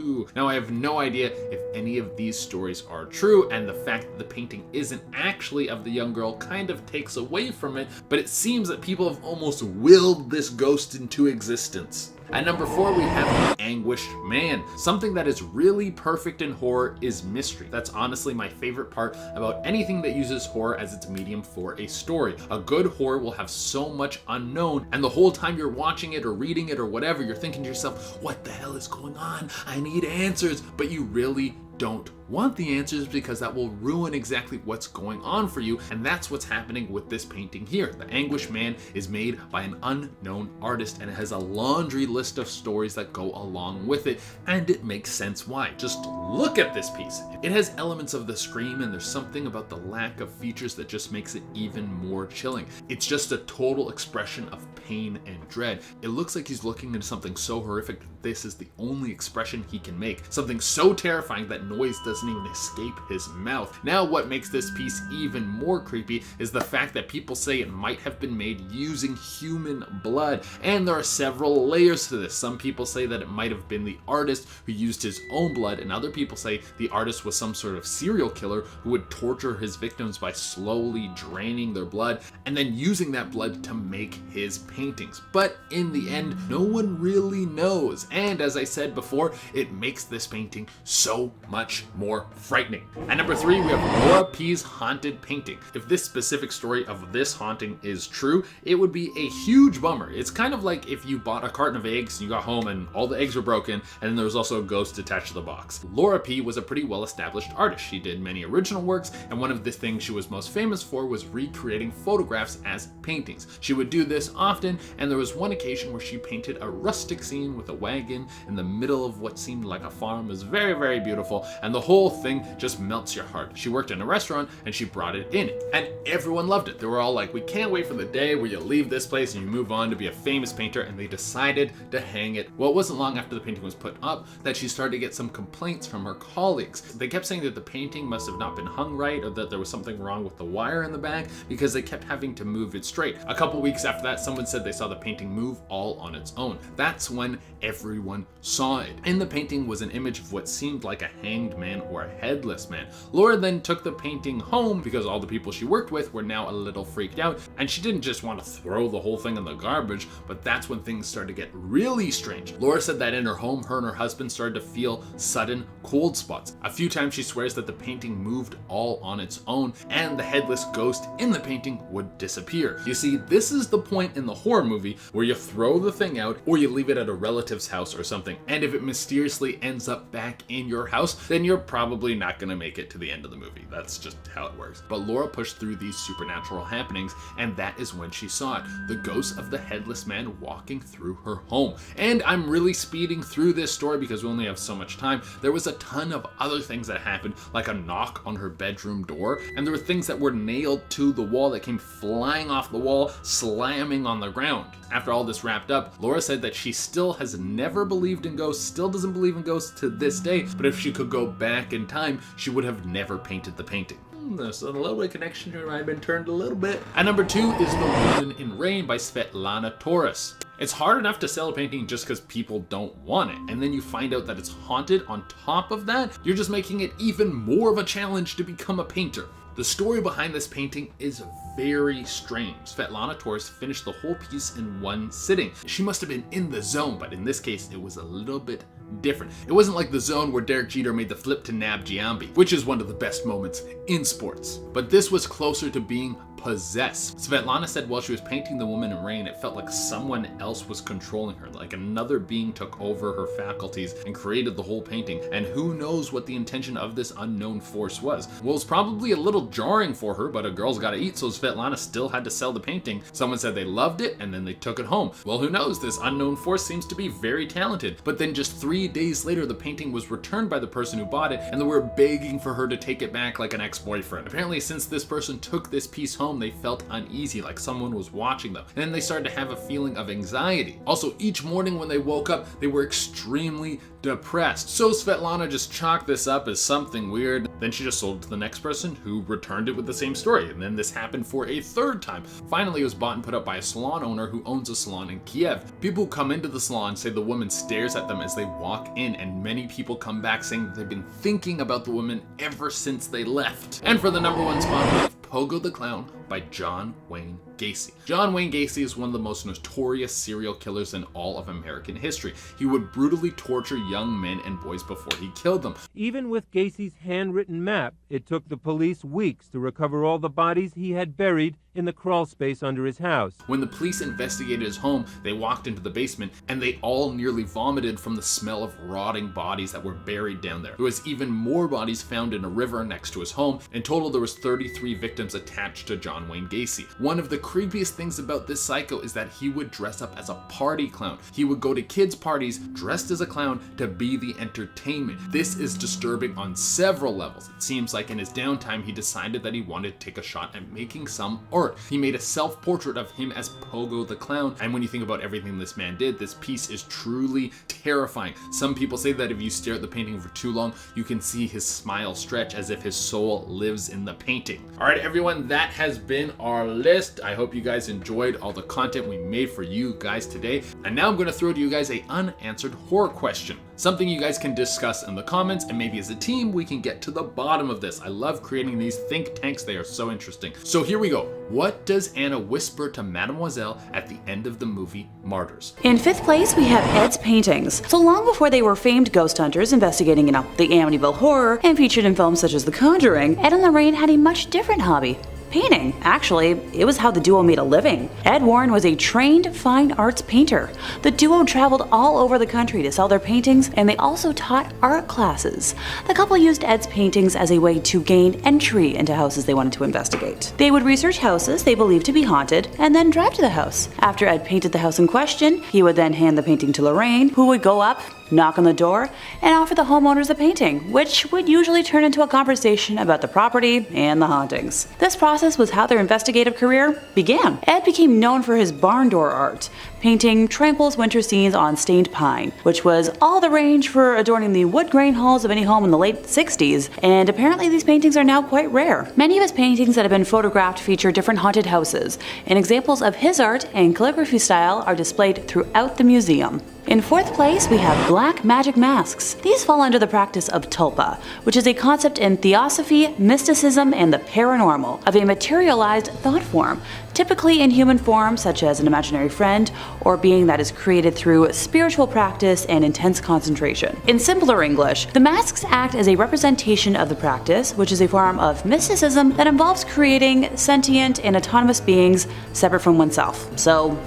Ooh. Now, I have no idea if any of these stories are true, and the fact that the painting isn't actually of the young girl kind of takes away from it, but it seems that people have almost willed this ghost into existence. At number 4, we have the Anguished Man. Something that is really perfect in horror is mystery. That's honestly my favorite part about anything that uses horror as its medium for a story. A good horror will have so much unknown, and the whole time you're watching it or reading it or whatever, you're thinking to yourself, what the hell is going on? I need answers, but you really don't want the answers because that will ruin exactly what's going on for you, and that's what's happening with this painting here. The Anguished Man is made by an unknown artist, and it has a laundry list of stories that go along with it, and it makes sense why. Just look at this piece. It has elements of The Scream, and there's something about the lack of features that just makes it even more chilling. It's just a total expression of pain and dread. It looks like he's looking into something so horrific that this is the only expression he can make. Something so terrifying that noise doesn't even escape his mouth. Now, what makes this piece even more creepy is the fact that people say it might have been made using human blood, and there are several layers to this. Some people say that it might have been the artist who used his own blood, and other people say the artist was some sort of serial killer who would torture his victims by slowly draining their blood and then using that blood to make his paintings. But in the end, no one really knows, and as I said before, it makes this painting so much more frightening. At number 3, we have Laura P's haunted painting. If this specific story of this haunting is true, it would be a huge bummer. It's kind of like if you bought a carton of eggs and you got home and all the eggs were broken, and then there was also a ghost attached to the box. Laura P was a pretty well-established artist. She did many original works, and one of the things she was most famous for was recreating photographs as paintings. She would do this often, and there was one occasion where she painted a rustic scene with a wagon in the middle of what seemed like a farm. It was very, very beautiful, and the whole thing just melts your heart. She worked in a restaurant and she brought it in, and everyone loved it. They were all like, we can't wait for the day where you leave this place and you move on to be a famous painter, and they decided to hang it. Well, it wasn't long after the painting was put up that she started to get some complaints from her colleagues. They kept saying that the painting must have not been hung right, or that there was something wrong with the wire in the back, because they kept having to move it straight. A couple weeks after that, someone said they saw the painting move all on its own. That's when everyone saw it. In the painting was an image of what seemed like a hanged man or a headless man. Laura then took the painting home because all the people she worked with were now a little freaked out, and she didn't just want to throw the whole thing in the garbage, but that's when things started to get really strange. Laura said that in her home, her and her husband started to feel sudden cold spots. A few times she swears that the painting moved all on its own, and the headless ghost in the painting would disappear. You see, this is the point in the horror movie where you throw the thing out or you leave it at a relative's house or something, and if it mysteriously ends up back in your house, then you're probably not going to make it to the end of the movie. That's just how it works. But Laura pushed through these supernatural happenings, and that is when she saw it. The ghost of the headless man walking through her home. And I'm really speeding through this story because we only have so much time. There was a ton of other things that happened, like a knock on her bedroom door, and there were things that were nailed to the wall that came flying off the wall, slamming on the ground. After all this wrapped up, Laura said that she still has never never believed in ghosts, still doesn't believe in ghosts to this day, but if she could go back in time, she would have never painted the painting. There's a little bit of connection here, I've been turned a little bit. And number 2 is The Woman in Rain by Svetlana Torres. It's hard enough to sell a painting just because people don't want it, and then you find out that it's haunted. On top of that, you're just making it even more of a challenge to become a painter. The story behind this painting is very strange. Svetlana Torres finished the whole piece in one sitting. She must have been in the zone, but in this case, it was a little bit different. It wasn't like the zone where Derek Jeter made the flip to nab Giambi, which is one of the best moments in sports. But this was closer to being possessed. Svetlana said while she was painting The Woman in Rain, it felt like someone else was controlling her, like another being took over her faculties and created the whole painting, and who knows what the intention of this unknown force was. Well, it's probably a little jarring for her, but a girl's gotta eat, so Svetlana still had to sell the painting. Someone said they loved it, and then they took it home. Well, who knows? This unknown force seems to be very talented. But then just 3 days later, the painting was returned by the person who bought it, and they were begging for her to take it back like an ex-boyfriend. Apparently, since this person took this piece home, they felt uneasy, like someone was watching them. And then they started to have a feeling of anxiety. Also, each morning when they woke up, they were extremely depressed. So Svetlana just chalked this up as something weird. Then she just sold it to the next person who returned it with the same story. And then this happened for a 3rd time. Finally, it was bought and put up by a salon owner who owns a salon in Kiev. People who come into the salon say the woman stares at them as they walk in, and many people come back saying that they've been thinking about the woman ever since they left. And for the number 1 spot, we have Pogo the Clown by John Wayne Gacy. John Wayne Gacy is one of the most notorious serial killers in all of American history. He would brutally torture young men and boys before he killed them. Even with Gacy's handwritten map, it took the police weeks to recover all the bodies he had buried in the crawl space under his house. When the police investigated his home, they walked into the basement and they all nearly vomited from the smell of rotting bodies that were buried down there. There was even more bodies found in a river next to his home. In total, there was 33 victims attached to John Wayne Gacy. One of the creepiest things about this psycho is that he would dress up as a party clown. He would go to kids' parties dressed as a clown to be the entertainment. This is disturbing on several levels. It seems like in his downtime, he decided that he wanted to take a shot at making some art. He made a self-portrait of him as Pogo the Clown, and when you think about everything this man did, this piece is truly terrifying. Some people say that if you stare at the painting for too long, you can see his smile stretch as if his soul lives in the painting. All right, everyone, that has been our list. I hope you guys enjoyed all the content we made for you guys today. And now I'm going to throw to you guys a unanswered horror question. Something you guys can discuss in the comments, and maybe as a team, we can get to the bottom of this. I love creating these think tanks. They are so interesting. So here we go. What does Anna whisper to Mademoiselle at the end of the movie Martyrs? In 5th place, we have Ed's paintings. So long before they were famed ghost hunters investigating, the Amityville Horror and featured in films such as The Conjuring, Ed and Lorraine had a much different hobby. Painting. Actually, it was how the duo made a living. Ed Warren was a trained fine arts painter. The duo traveled all over the country to sell their paintings, and they also taught art classes. The couple used Ed's paintings as a way to gain entry into houses they wanted to investigate. They would research houses they believed to be haunted, and then drive to the house. After Ed painted the house in question, he would then hand the painting to Lorraine, who would go up, knock on the door, and offer the homeowners the painting, which would usually turn into a conversation about the property and the hauntings. This process was how their investigative career began. Ed became known for his barn door art, painting tranquil winter scenes on stained pine, which was all the rage for adorning the wood grain halls of any home in the late 60s, and apparently these paintings are now quite rare. Many of his paintings that have been photographed feature different haunted houses, and examples of his art and calligraphy style are displayed throughout the museum. In 4th place, we have black magic masks. These fall under the practice of tulpa, which is a concept in theosophy, mysticism, and the paranormal, of a materialized thought form, typically in human form such as an imaginary friend or being that is created through spiritual practice and intense concentration. In simpler English, the masks act as a representation of the practice, which is a form of mysticism that involves creating sentient and autonomous beings separate from oneself. So,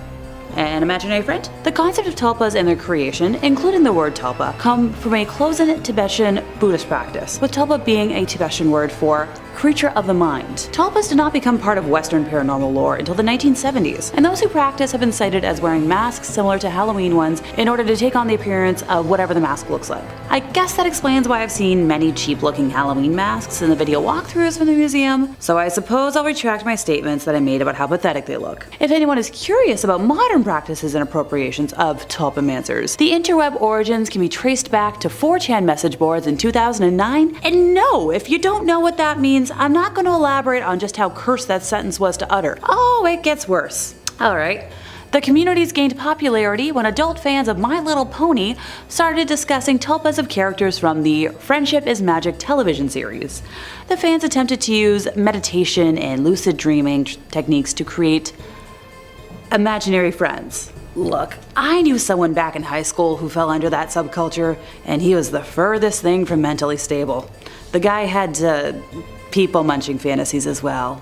an imaginary friend? The concept of tulpas and their creation, including the word tulpa, come from a close-in Tibetan Buddhist practice, with tulpa being a Tibetan word for creature of the mind. Tulpas did not become part of Western paranormal lore until the 1970s, and those who practice have been cited as wearing masks similar to Halloween ones in order to take on the appearance of whatever the mask looks like. I guess that explains why I've seen many cheap-looking Halloween masks in the video walkthroughs from the museum, so I suppose I'll retract my statements that I made about how pathetic they look. If anyone is curious about modern practices and appropriations of tulpamancers, the interweb origins can be traced back to 4chan message boards in 2009, and no, if you don't know what that means, I'm not going to elaborate on just how cursed that sentence was to utter. Oh, it gets worse. Alright. The communities gained popularity when adult fans of My Little Pony started discussing tulpas of characters from the Friendship is Magic television series. The fans attempted to use meditation and lucid dreaming techniques to create imaginary friends. Look, I knew someone back in high school who fell under that subculture, and he was the furthest thing from mentally stable. The guy had people munching fantasies as well.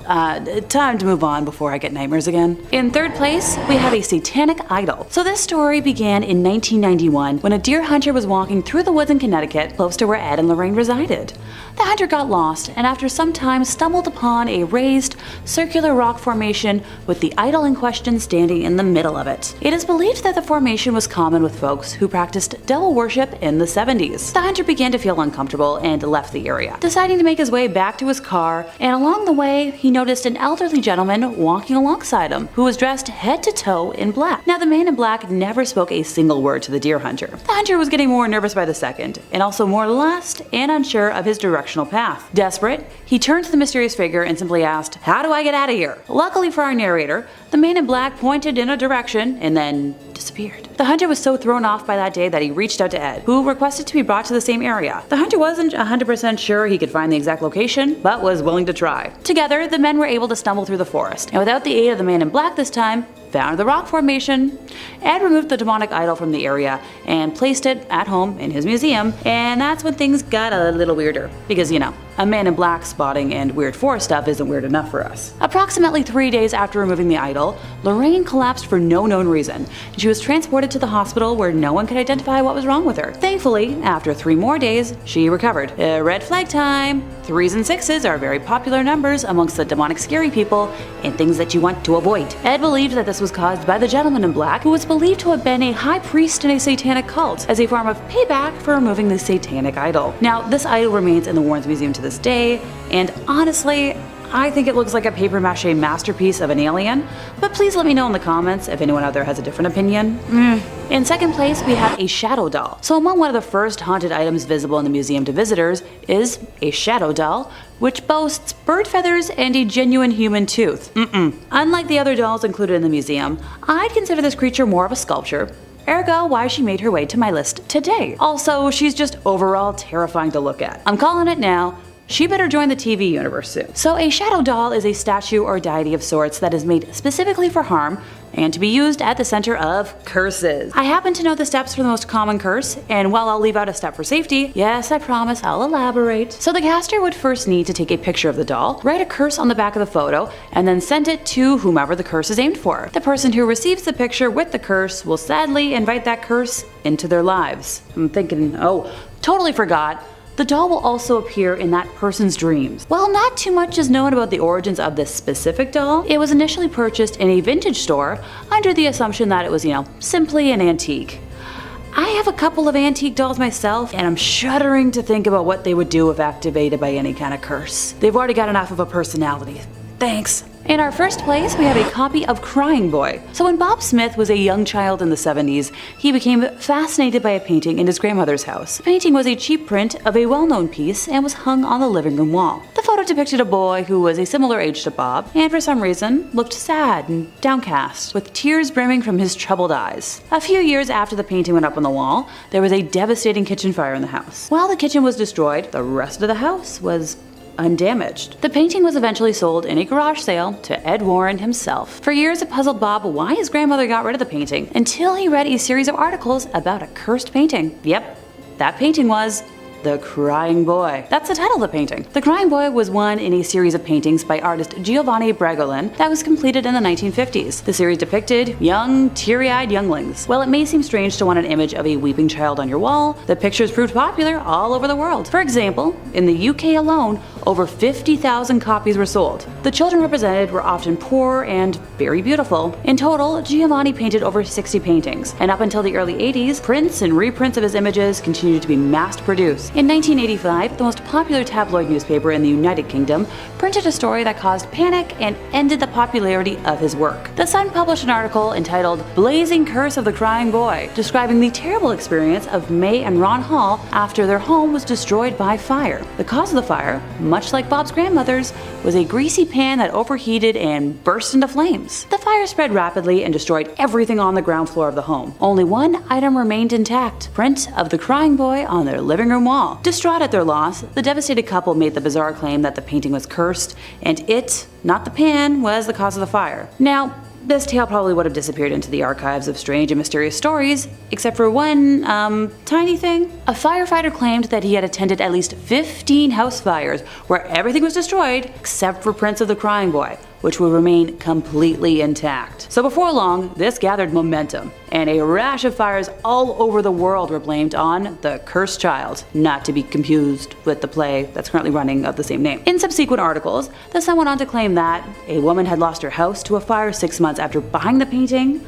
Time to move on before I get nightmares again. In third place, we have a satanic idol. So this story began in 1991 when a deer hunter was walking through the woods in Connecticut close to where Ed and Lorraine resided. The hunter got lost and after some time stumbled upon a raised, circular rock formation with the idol in question standing in the middle of it. It is believed that the formation was common with folks who practiced devil worship in the 70s. The hunter began to feel uncomfortable and left the area, deciding to make his way back to his car, and along the way he noticed an elderly gentleman walking alongside him who was dressed head to toe in black. Now the man in black never spoke a single word to the deer hunter. The hunter was getting more nervous by the second, and also more lost and unsure of his directional path. Desperate, he turned to the mysterious figure and simply asked, "How do I get out of here?" Luckily for our narrator, the man in black pointed in a direction and then disappeared. The hunter was so thrown off by that day that he reached out to Ed, who requested to be brought to the same area. The hunter wasn't 100% sure he could find the exact location, but was willing to try. Together, the men were able to stumble through the forest, and without the aid of the man in black this time, found the rock formation. Ed removed the demonic idol from the area and placed it at home in his museum, and that's when things got a little weirder. Because, you know, a man in black spotting and weird forest stuff isn't weird enough for us. Approximately 3 days after removing the idol, Lorraine collapsed for no known reason, and she was transported to the hospital where no one could identify what was wrong with her. Thankfully, after 3 more days, she recovered. Red flag time! 3s and 6s are very popular numbers amongst the demonic scary people and things that you want to avoid. Ed believed that this was caused by the gentleman in black, who was believed to have been a high priest in a satanic cult, as a form of payback for removing the satanic idol. Now, this idol remains in the Warrens Museum to this day, and honestly, I think it looks like a papier-mâché masterpiece of an alien, but please let me know in the comments if anyone out there has a different opinion. In second place, we have a shadow doll. So among one of the first haunted items visible in the museum to visitors is a shadow doll, which boasts bird feathers and a genuine human tooth. Unlike the other dolls included in the museum, I'd consider this creature more of a sculpture. Ergo, why she made her way to my list today. Also, she's just overall terrifying to look at. I'm calling it now. She better join the TV universe soon. So a shadow doll is a statue or deity of sorts that is made specifically for harm and to be used at the center of curses. I happen to know the steps for the most common curse, and while I'll leave out a step for safety, yes, I promise I'll elaborate. So the caster would first need to take a picture of the doll, write a curse on the back of the photo, and then send it to whomever the curse is aimed for. The person who receives the picture with the curse will sadly invite that curse into their lives. I'm thinking, oh, totally forgot. The doll will also appear in that person's dreams. While not too much is known about the origins of this specific doll, it was initially purchased in a vintage store under the assumption that it was, simply an antique. I have a couple of antique dolls myself, and I'm shuddering to think about what they would do if activated by any kind of curse. They've already got enough of a personality. Thanks. In our first place, we have a copy of Crying Boy. So when Bob Smith was a young child in the 70s, he became fascinated by a painting in his grandmother's house. The painting was a cheap print of a well-known piece and was hung on the living room wall. The photo depicted a boy who was a similar age to Bob, and for some reason, looked sad and downcast, with tears brimming from his troubled eyes. A few years after the painting went up on the wall, there was a devastating kitchen fire in the house. While the kitchen was destroyed, the rest of the house was undamaged. The painting was eventually sold in a garage sale to Ed Warren himself. For years it puzzled Bob why his grandmother got rid of the painting, until he read a series of articles about a cursed painting. Yep, that painting was The Crying Boy. That's the title of the painting. The Crying Boy was one in a series of paintings by artist Giovanni Bregolin that was completed in the 1950s. The series depicted young, teary-eyed younglings. While it may seem strange to want an image of a weeping child on your wall, the pictures proved popular all over the world. For example, in the UK alone, over 50,000 copies were sold. The children represented were often poor and very beautiful. In total, Giovanni painted over 60 paintings, and up until the early 80s, prints and reprints of his images continued to be mass-produced. In 1985, the most popular tabloid newspaper in the United Kingdom printed a story that caused panic and ended the popularity of his work. The Sun published an article entitled "Blazing Curse of the Crying Boy," describing the terrible experience of May and Ron Hall after their home was destroyed by fire. The cause of the fire, much like Bob's grandmother's, was a greasy pan that overheated and burst into flames. The fire spread rapidly and destroyed everything on the ground floor of the home. Only one item remained intact: print of the crying boy on their living room wall. Distraught at their loss, the devastated couple made the bizarre claim that the painting was cursed, and it, not the pan, was the cause of the fire. Now, this tale probably would have disappeared into the archives of strange and mysterious stories, except for one, tiny thing. A firefighter claimed that he had attended at least 15 house fires where everything was destroyed except for prints of the crying boy, which would remain completely intact. So before long, this gathered momentum, and a rash of fires all over the world were blamed on the cursed child, not to be confused with the play that's currently running of the same name. In subsequent articles, the Sun went on to claim that a woman had lost her house to a fire 6 months after buying the painting.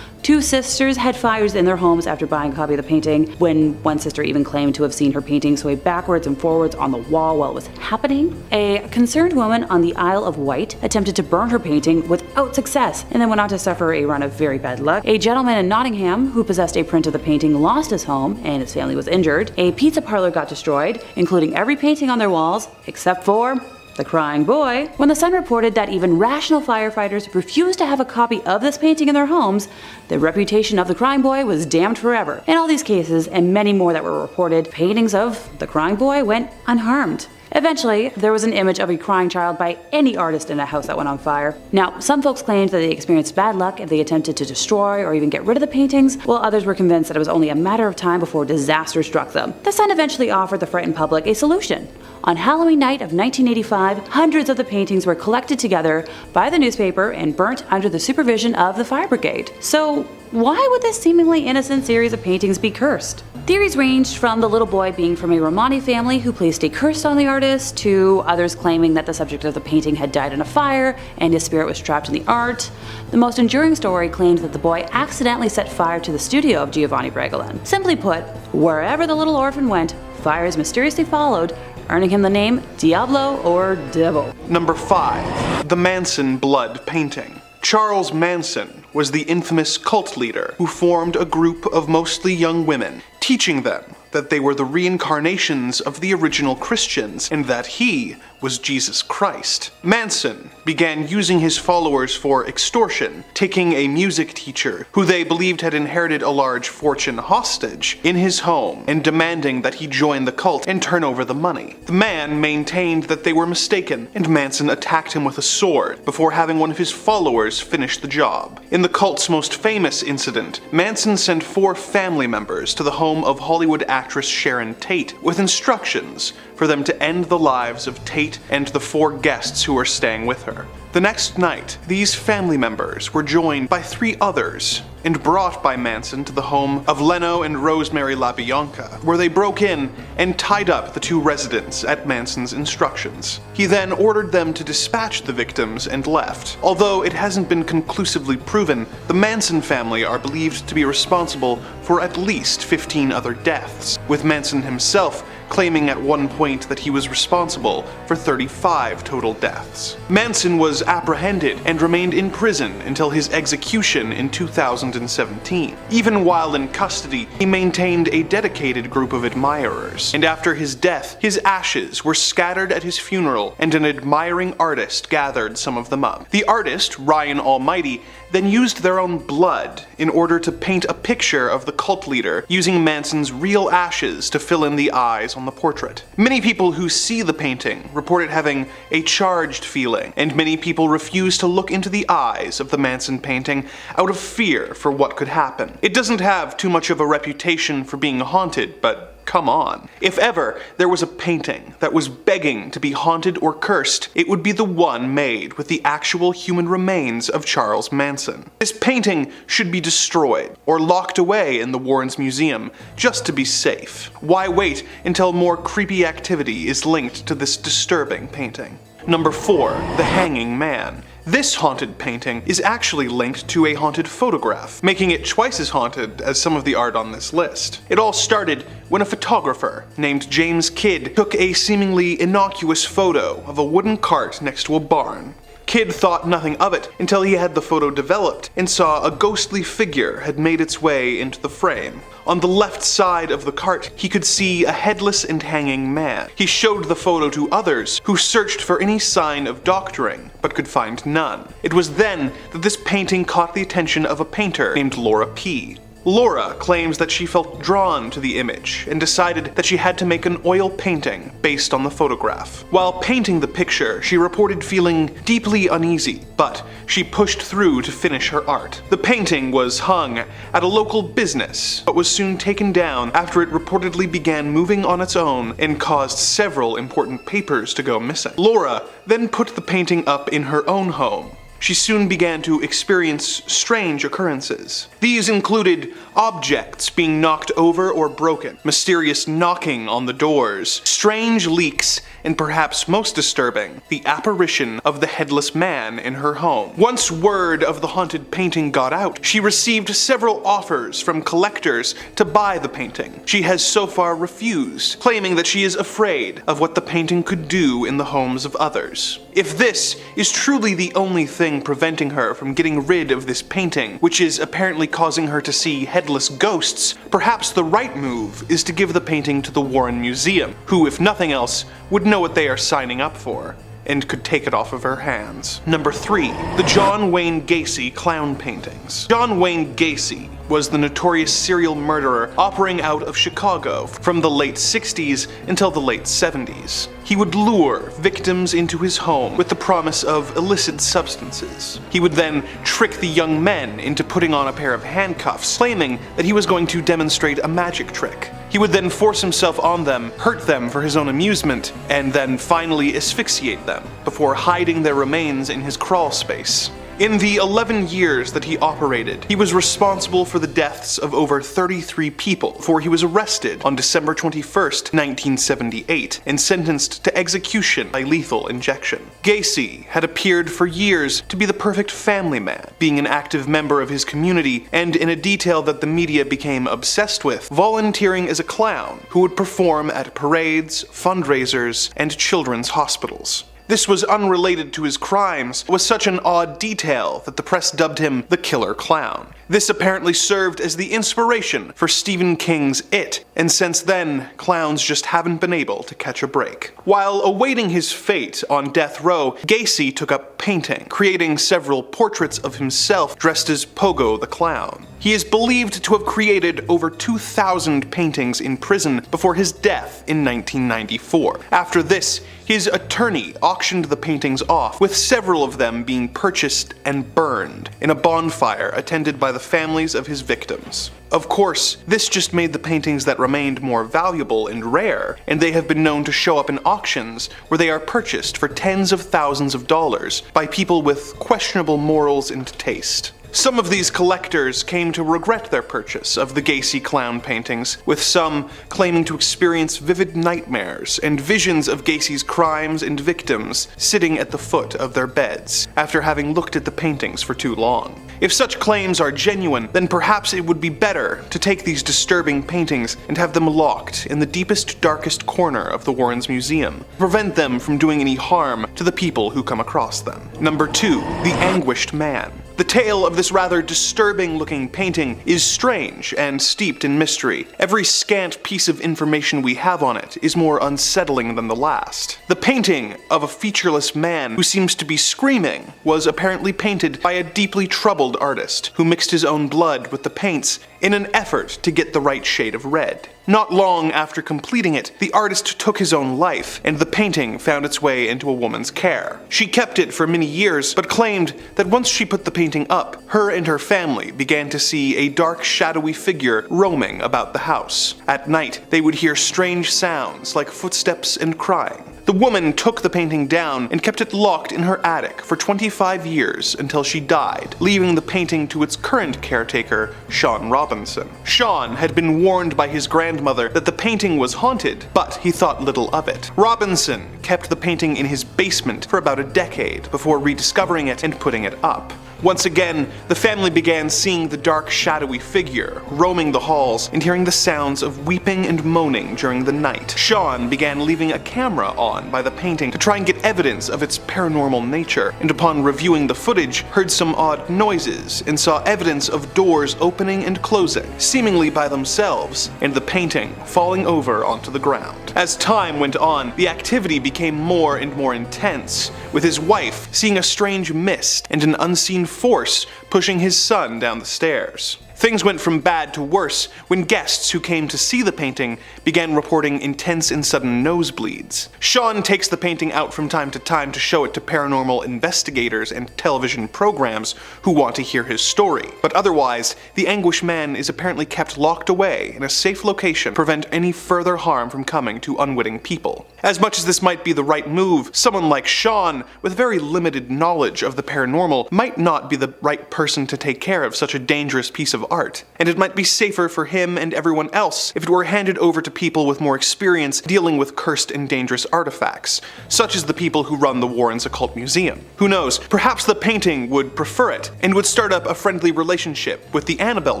2 sisters had fires in their homes after buying a copy of the painting, when one sister even claimed to have seen her painting sway backwards and forwards on the wall while it was happening. A concerned woman on the Isle of Wight attempted to burn her painting without success, and then went on to suffer a run of very bad luck. A gentleman in Nottingham who possessed a print of the painting lost his home, and his family was injured. A pizza parlor got destroyed, including every painting on their walls, except for the crying boy. When the Sun reported that even rational firefighters refused to have a copy of this painting in their homes, the reputation of the crying boy was damned forever. In all these cases, and many more that were reported, paintings of the crying boy went unharmed. Eventually, there was an image of a crying child by any artist in a house that went on fire. Now, some folks claimed that they experienced bad luck if they attempted to destroy or even get rid of the paintings, while others were convinced that it was only a matter of time before disaster struck them. The Sun eventually offered the frightened public a solution. On Halloween night of 1985, hundreds of the paintings were collected together by the newspaper and burnt under the supervision of the fire brigade. So, why would this seemingly innocent series of paintings be cursed? Theories ranged from the little boy being from a Romani family who placed a curse on the artist, to others claiming that the subject of the painting had died in a fire and his spirit was trapped in the art. The most enduring story claims that the boy accidentally set fire to the studio of Giovanni Bregolin. Simply put, wherever the little orphan went, fires mysteriously followed, earning him the name Diablo or Devil. Number 5. The Manson Blood Painting. Charles Manson was the infamous cult leader who formed a group of mostly young women, teaching them that they were the reincarnations of the original Christians and that he was Jesus Christ. Manson began using his followers for extortion, taking a music teacher who they believed had inherited a large fortune hostage in his home and demanding that he join the cult and turn over the money. The man maintained that they were mistaken, and Manson attacked him with a sword before having one of his followers finish the job. In the cult's most famous incident, Manson sent 4 family members to the home of Hollywood actress Sharon Tate with instructions for them to end the lives of Tate and the 4 guests who were staying with her. The next night, these family members were joined by 3 others and brought by Manson to the home of Leno and Rosemary LaBianca, where they broke in and tied up the 2 residents at Manson's instructions. He then ordered them to dispatch the victims and left. Although it hasn't been conclusively proven, the Manson family are believed to be responsible for at least 15 other deaths, with Manson himself claiming at one point that he was responsible for 35 total deaths. Manson was apprehended and remained in prison until his execution in 2017. Even while in custody, he maintained a dedicated group of admirers, and after his death, his ashes were scattered at his funeral and an admiring artist gathered some of them up. The artist, Ryan Almighty, then used their own blood in order to paint a picture of the cult leader, using Manson's real ashes to fill in the eyes on the portrait. Many people who see the painting report it having a charged feeling, and many people refuse to look into the eyes of the Manson painting out of fear for what could happen. It doesn't have too much of a reputation for being haunted, but Come on. If ever there was a painting that was begging to be haunted or cursed, it would be the one made with the actual human remains of Charles Manson. This painting should be destroyed or locked away in the Warrens Museum just to be safe. Why wait until more creepy activity is linked to this disturbing painting? Number 4. The Hanging Man. This haunted painting is actually linked to a haunted photograph, making it twice as haunted as some of the art on this list. It all started when a photographer named James Kidd took a seemingly innocuous photo of a wooden cart next to a barn. Kidd thought nothing of it until he had the photo developed and saw a ghostly figure had made its way into the frame. On the left side of the cart, he could see a headless and hanging man. He showed the photo to others, who searched for any sign of doctoring, but could find none. It was then that this painting caught the attention of a painter named Laura P. Laura claims that she felt drawn to the image and decided that she had to make an oil painting based on the photograph. While painting the picture, she reported feeling deeply uneasy, but she pushed through to finish her art. The painting was hung at a local business, but was soon taken down after it reportedly began moving on its own and caused several important papers to go missing. Laura then put the painting up in her own home. She soon began to experience strange occurrences. These included objects being knocked over or broken, mysterious knocking on the doors, strange leaks, and perhaps most disturbing, the apparition of the headless man in her home. Once word of the haunted painting got out, she received several offers from collectors to buy the painting. She has so far refused, claiming that she is afraid of what the painting could do in the homes of others. If this is truly the only thing preventing her from getting rid of this painting, which is apparently causing her to see headless ghosts, perhaps the right move is to give the painting to the Warren Museum, who, if nothing else, would know what they are signing up for, and could take it off of her hands. Number 3. The John Wayne Gacy Clown Paintings. John Wayne Gacy was the notorious serial murderer operating out of Chicago from the late 60s until the late 70s. He would lure victims into his home with the promise of illicit substances. He would then trick the young men into putting on a pair of handcuffs, claiming that he was going to demonstrate a magic trick. He would then force himself on them, hurt them for his own amusement, and then finally asphyxiate them, before hiding their remains in his crawl space. In the 11 years that he operated, he was responsible for the deaths of over 33 people before he was arrested on December 21st, 1978, and sentenced to execution by lethal injection. Gacy had appeared for years to be the perfect family man, being an active member of his community, and in a detail that the media became obsessed with, volunteering as a clown who would perform at parades, fundraisers, and children's hospitals. This was unrelated to his crimes, was such an odd detail that the press dubbed him the Killer Clown. This apparently served as the inspiration for Stephen King's It, and since then, clowns just haven't been able to catch a break. While awaiting his fate on death row, Gacy took up painting, creating several portraits of himself dressed as Pogo the Clown. He is believed to have created over 2,000 paintings in prison before his death in 1994. After this, his attorney auctioned the paintings off, with several of them being purchased and burned in a bonfire attended by the families of his victims. Of course, this just made the paintings that remained more valuable and rare, and they have been known to show up in auctions where they are purchased for tens of thousands of dollars by people with questionable morals and taste. Some of these collectors came to regret their purchase of the Gacy clown paintings, with some claiming to experience vivid nightmares and visions of Gacy's crimes and victims sitting at the foot of their beds, after having looked at the paintings for too long. If such claims are genuine, then perhaps it would be better to take these disturbing paintings and have them locked in the deepest, darkest corner of the Warrens Museum, to prevent them from doing any harm to the people who come across them. Number 2. The Anguished Man. The tale of this rather disturbing-looking painting is strange and steeped in mystery. Every scant piece of information we have on it is more unsettling than the last. The painting of a featureless man who seems to be screaming was apparently painted by a deeply troubled artist who mixed his own blood with the paints in an effort to get the right shade of red. Not long after completing it, the artist took his own life, and the painting found its way into a woman's care. She kept it for many years, but claimed that once she put the painting up, her and her family began to see a dark, shadowy figure roaming about the house. At night, they would hear strange sounds like footsteps and crying. The woman took the painting down and kept it locked in her attic for 25 years until she died, leaving the painting to its current caretaker, Sean Robinson. Sean had been warned by his grandmother that the painting was haunted, but he thought little of it. Robinson kept the painting in his basement for about a decade before rediscovering it and putting it up. Once again, the family began seeing the dark, shadowy figure roaming the halls and hearing the sounds of weeping and moaning during the night. Sean began leaving a camera on by the painting to try and get evidence of its paranormal nature, and upon reviewing the footage, heard some odd noises and saw evidence of doors opening and closing, seemingly by themselves, and the painting falling over onto the ground. As time went on, the activity became more and more intense, with his wife seeing a strange mist and an unseen force pushing his son down the stairs. Things went from bad to worse when guests who came to see the painting began reporting intense and sudden nosebleeds. Sean takes the painting out from time to time to show it to paranormal investigators and television programs who want to hear his story, but otherwise, the Anguished man is apparently kept locked away in a safe location to prevent any further harm from coming to unwitting people. As much as this might be the right move, someone like Sean, with very limited knowledge of the paranormal, might not be the right person to take care of such a dangerous piece of art, and it might be safer for him and everyone else if it were handed over to people with more experience dealing with cursed and dangerous artifacts, such as the people who run the Warrens Occult Museum. Who knows, perhaps the painting would prefer it, and would start up a friendly relationship with the Annabelle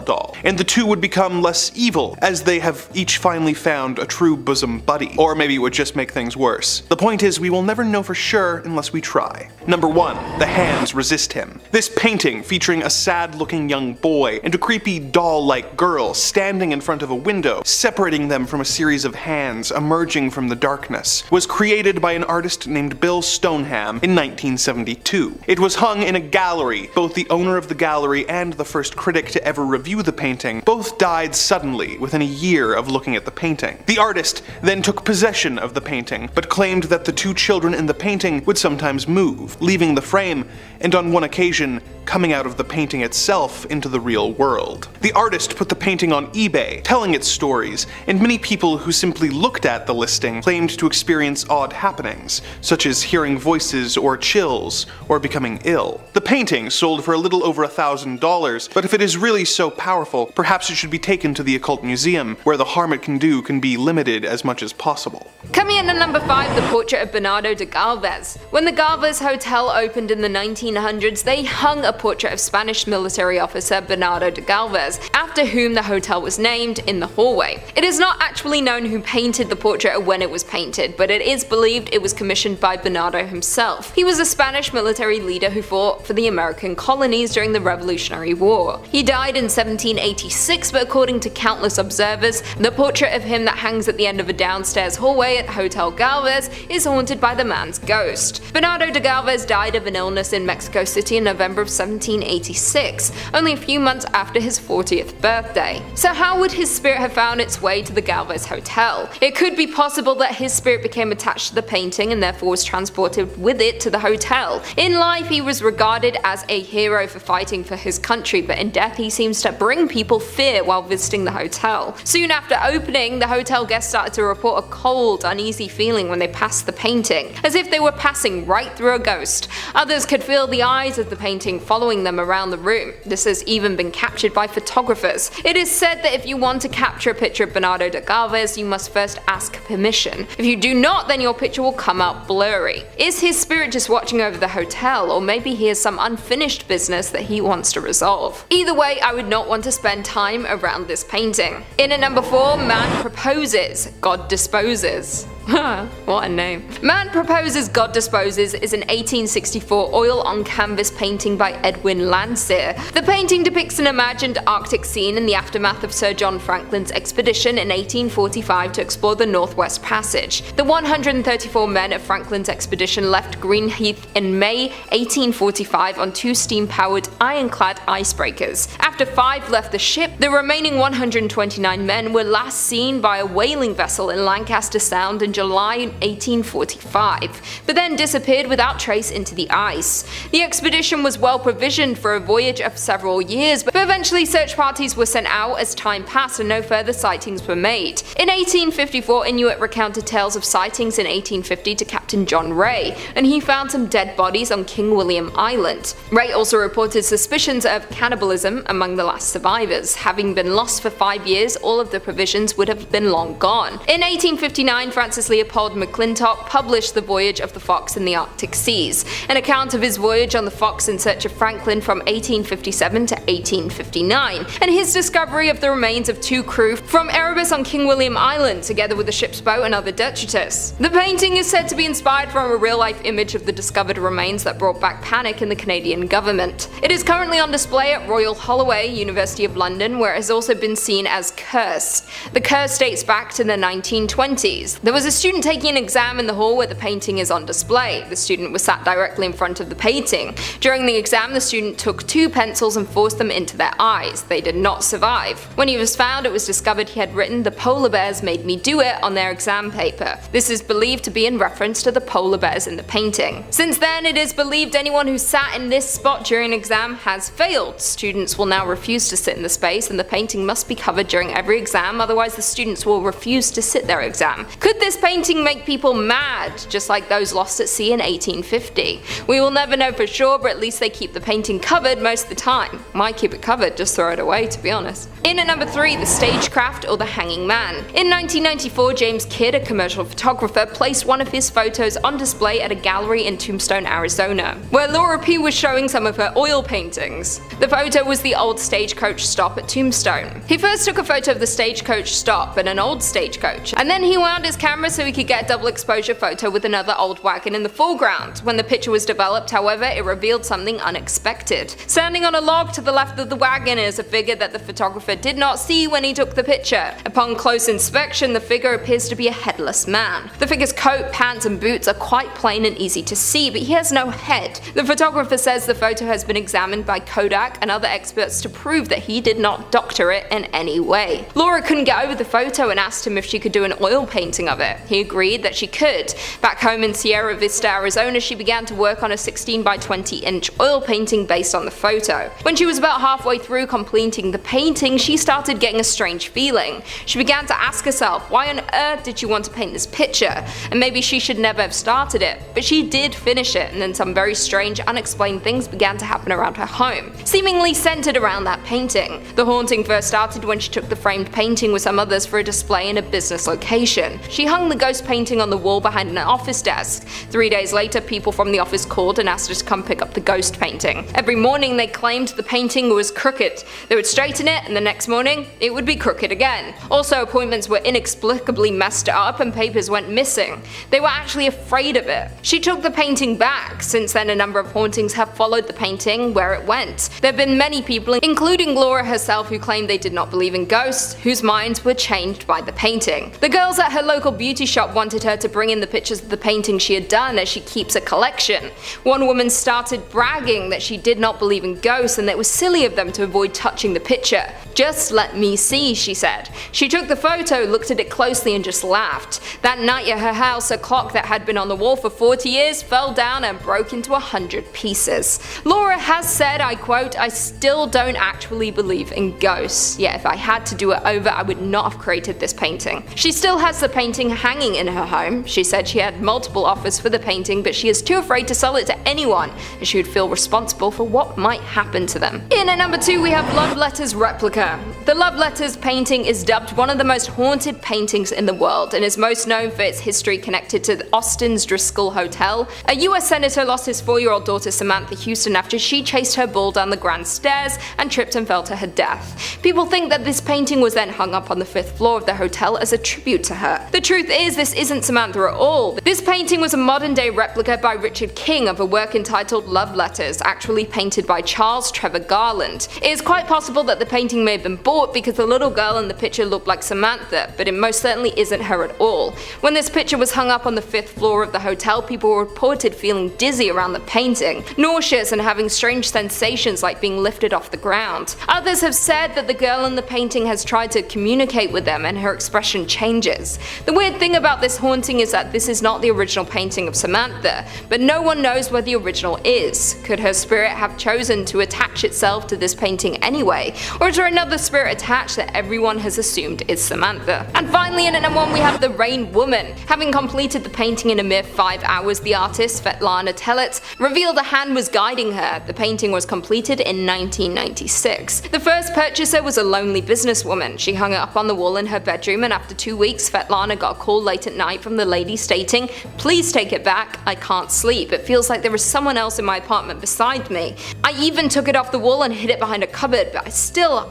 doll, and the two would become less evil, as they have each finally found a true bosom buddy. Or maybe it would just make things worse. The point is, we will never know for sure unless we try. Number 1. The hands resist him. This painting, featuring a sad-looking young boy and a creepy doll-like girl standing in front of a window, separating them from a series of hands emerging from the darkness, was created by an artist named Bill Stoneham in 1972. It was hung in a gallery. Both the owner of the gallery and the first critic to ever review the painting both died suddenly within a year of looking at the painting. The artist then took possession of the painting, but claimed that the two children in the painting would sometimes move, leaving the frame, and on one occasion, coming out of the painting itself into the real world. The artist put the painting on eBay, telling its stories, and many people who simply looked at the listing claimed to experience odd happenings, such as hearing voices or chills, or becoming ill. The painting sold for a little over $1,000, but if it is really so powerful, perhaps it should be taken to the Occult Museum, where the harm it can do can be limited as much as possible. Coming in at number 5, the portrait of Bernardo de Galvez. When the Galvez Hotel opened in the 1900s, they hung a portrait of Spanish military officer Bernardo de Galvez, after whom the hotel was named, in the hallway. It is not actually known who painted the portrait or when it was painted, but it is believed it was commissioned by Bernardo himself. He was a Spanish military leader who fought for the American colonies during the Revolutionary War. He died in 1786, but according to countless observers, the portrait of him that hangs at the end of a downstairs hallway at Hotel Galvez is haunted by the man's ghost. Bernardo de Galvez died of an illness in Mexico City in November of 1786, only a few months after his 40th birthday. So how would his spirit have found its way to the Galvez Hotel? It could be possible that his spirit became attached to the painting and therefore was transported with it to the hotel. In life, he was regarded as a hero for fighting for his country, but in death he seems to bring people fear while visiting the hotel. Soon after opening, the hotel guests started to report a cold, uneasy feeling when they passed the painting, as if they were passing right through a ghost. Others could feel the eyes of the painting following them around the room. This has even been captured by photographers. It is said that if you want to capture a picture of Bernardo de Galvez, you must first ask permission. If you do not, then your picture will come out blurry. Is his spirit just watching over the hotel, or maybe he has some unfinished business that he wants to resolve? Either way, I would not want to spend time around this painting. In at number 4, man proposes, God disposes. What a name. Man Proposes, God Disposes is an 1864 oil-on-canvas painting by Edwin Landseer. The painting depicts an imagined Arctic scene in the aftermath of Sir John Franklin's expedition in 1845 to explore the Northwest Passage. The 134 men of Franklin's expedition left Greenheath in May 1845 on 2 steam-powered ironclad icebreakers. After 5 left the ship, the remaining 129 men were last seen by a whaling vessel in Lancaster Sound in July 1845, but then disappeared without trace into the ice. The expedition was well provisioned for a voyage of several years, but eventually search parties were sent out as time passed and no further sightings were made. In 1854, Inuit recounted tales of sightings in 1850 to Captain John Ray, and he found some dead bodies on King William Island. Ray also reported suspicions of cannibalism among the last survivors. Having been lost for 5 years, all of the provisions would have been long gone. In 1859, Francis Leopold McClintock published The Voyage of the Fox in the Arctic Seas, an account of his voyage on the Fox in search of Franklin from 1857 to 1859, and his discovery of the remains of 2 crew from Erebus on King William Island, together with a ship's boat and other detritus. The painting is said to be inspired from a real-life image of the discovered remains that brought back panic in the Canadian government. It is currently on display at Royal Holloway, University of London, where it has also been seen as cursed. The curse dates back to the 1920s. There was a student taking an exam in the hall where the painting is on display. The student was sat directly in front of the painting. During the exam, the student took 2 pencils and forced them into their eyes. They did not survive. When he was found, it was discovered he had written "The polar bears made me do it" on their exam paper. This is believed to be in reference to the polar bears in the painting. Since then, it is believed anyone who sat in this spot during an exam has failed. Students will now refuse to sit in the space, and the painting must be covered during every exam, otherwise the students will refuse to sit their exam. Could this painting make people mad, just like those lost at sea in 1850? We will never know for sure, but at least they keep the painting covered most of the time. Why keep it covered? Just throw it away, to be honest. In at number 3, the stagecraft or the hanging man. In 1994, James Kidd, a commercial photographer, placed one of his photos on display at a gallery in Tombstone, Arizona, where Laura P. was showing some of her oil paintings. The photo was the old stagecoach stop at Tombstone. He first took a photo of the stagecoach stop and an old stagecoach, and then he wound his camera so he could get a double exposure photo with another old wagon in the foreground. When the picture was developed, however, it revealed something unexpected. Standing on a log to the left of the wagon is a figure that the photographer did not see when he took the picture. Upon close inspection, the figure appears to be a headless man. The figure's coat, pants, and boots are quite plain and easy to see, but he has no head. The photographer says the photo has been examined by Kodak and other experts to prove that he did not doctor it in any way. Laura couldn't get over the photo and asked him if she could do an oil painting of it. He agreed that she could. Back home in Sierra Vista, Arizona, she began to work on a 16 by 20 inch oil painting based on the photo. When she was about halfway through completing the painting, she started getting a strange feeling. She began to ask herself, why on earth did she want to paint this picture? And maybe she should never have started it. But she did finish it, and then some very strange, unexplained things began to happen around her home, seemingly centered around that painting. The haunting first started when she took the framed painting with some others for a display in a business location. She hung the ghost painting on the wall behind an office desk. 3 days later, people from the office called and asked her to come pick up the ghost painting. Every morning they claimed the painting was crooked. They would straighten it, and the next morning it would be crooked again. Also, appointments were inexplicably messed up and papers went missing. They were actually afraid of it. She took the painting back. Since then, a number of hauntings have followed the painting where it went. There have been many people, including Laura herself, who claimed they did not believe in ghosts, whose minds were changed by the painting. The girls at her local beauty shop wanted her to bring in the pictures of the painting she had done, as she keeps a collection. One woman started bragging that she did not believe in ghosts and that it was silly of them to avoid touching the picture. "Just let me see," she said. She took the photo, looked at it closely, and just laughed. That night at her house, a clock that had been on the wall for 40 years fell down and broke into 100 pieces. Laura has said, I quote, "I still don't actually believe in ghosts. Yet if I had to do it over, I would not have created this painting." She still has the painting hanging in her home. She said she had multiple offers for the painting, but she is too afraid to sell it to anyone, and she would feel responsible for what might happen to them. In at number 2, we have Love Letters Replica. The Love Letters painting is dubbed one of the most haunted paintings in the world, and is most known for its history connected to Austin's Driscoll Hotel. A US senator lost his 4-year-old daughter Samantha Houston after she chased her bull down the grand stairs and tripped and fell to her death. People think that this painting was then hung up on the 5th floor of the hotel as a tribute to her. The truth is, this isn't Samantha at all. This painting was a modern-day replica by Richard King of a work entitled Love Letters, actually painted by Charles Trevor Garland. It is quite possible that the painting may have been bought because the little girl in the picture looked like Samantha, but it most certainly isn't her at all. When this picture was hung up on the 5th floor of the hotel, people were reported feeling dizzy around the painting, nauseous and having strange sensations like being lifted off the ground. Others have said that the girl in the painting has tried to communicate with them and her expression changes. The weird thing about this haunting is that this is not the original painting of Samantha, but no one knows where the original is. Could her spirit have chosen to attach itself to this painting anyway, or is there another spirit attached that everyone has assumed is Samantha? And finally, in at number 1 we have the Rain Woman. Having completed the painting in a mere 5 hours, the artist Svetlana Telets revealed a hand was guiding her. The painting was completed in 1996. The first purchaser was a lonely businesswoman. She hung it up on the wall in her bedroom, and after 2 weeks Svetlana got a call late at night from the lady stating, "Please take it back, I can't sleep. It feels like there is someone else in my apartment beside me. I even took it off the wall and hid it behind a cupboard, but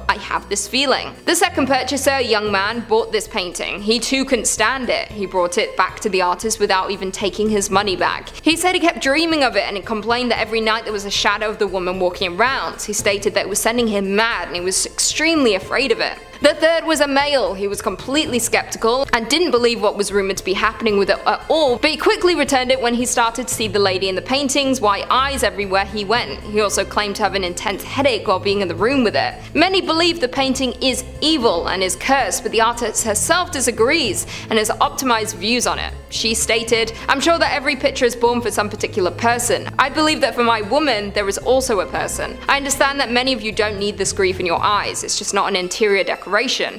I have this feeling." The second purchaser, a young man, bought this painting. He too couldn't stand it. He brought it back to the artist without even taking his money back. He said he kept dreaming of it, and he complained that every night there was a shadow of the woman walking around. He stated that it was sending him mad and he was extremely afraid of it. The third was a male. He was completely skeptical and didn't believe what was rumored to be happening with it at all, but he quickly returned it when he started to see the lady in the paintings, white eyes everywhere he went. He also claimed to have an intense headache while being in the room with it. Many believe the painting is evil and is cursed, but the artist herself disagrees and has optimized views on it. She stated, "I'm sure that every picture is born for some particular person. I believe that for my woman, there is also a person. I understand that many of you don't need this grief in your eyes. It's just not an interior decoration.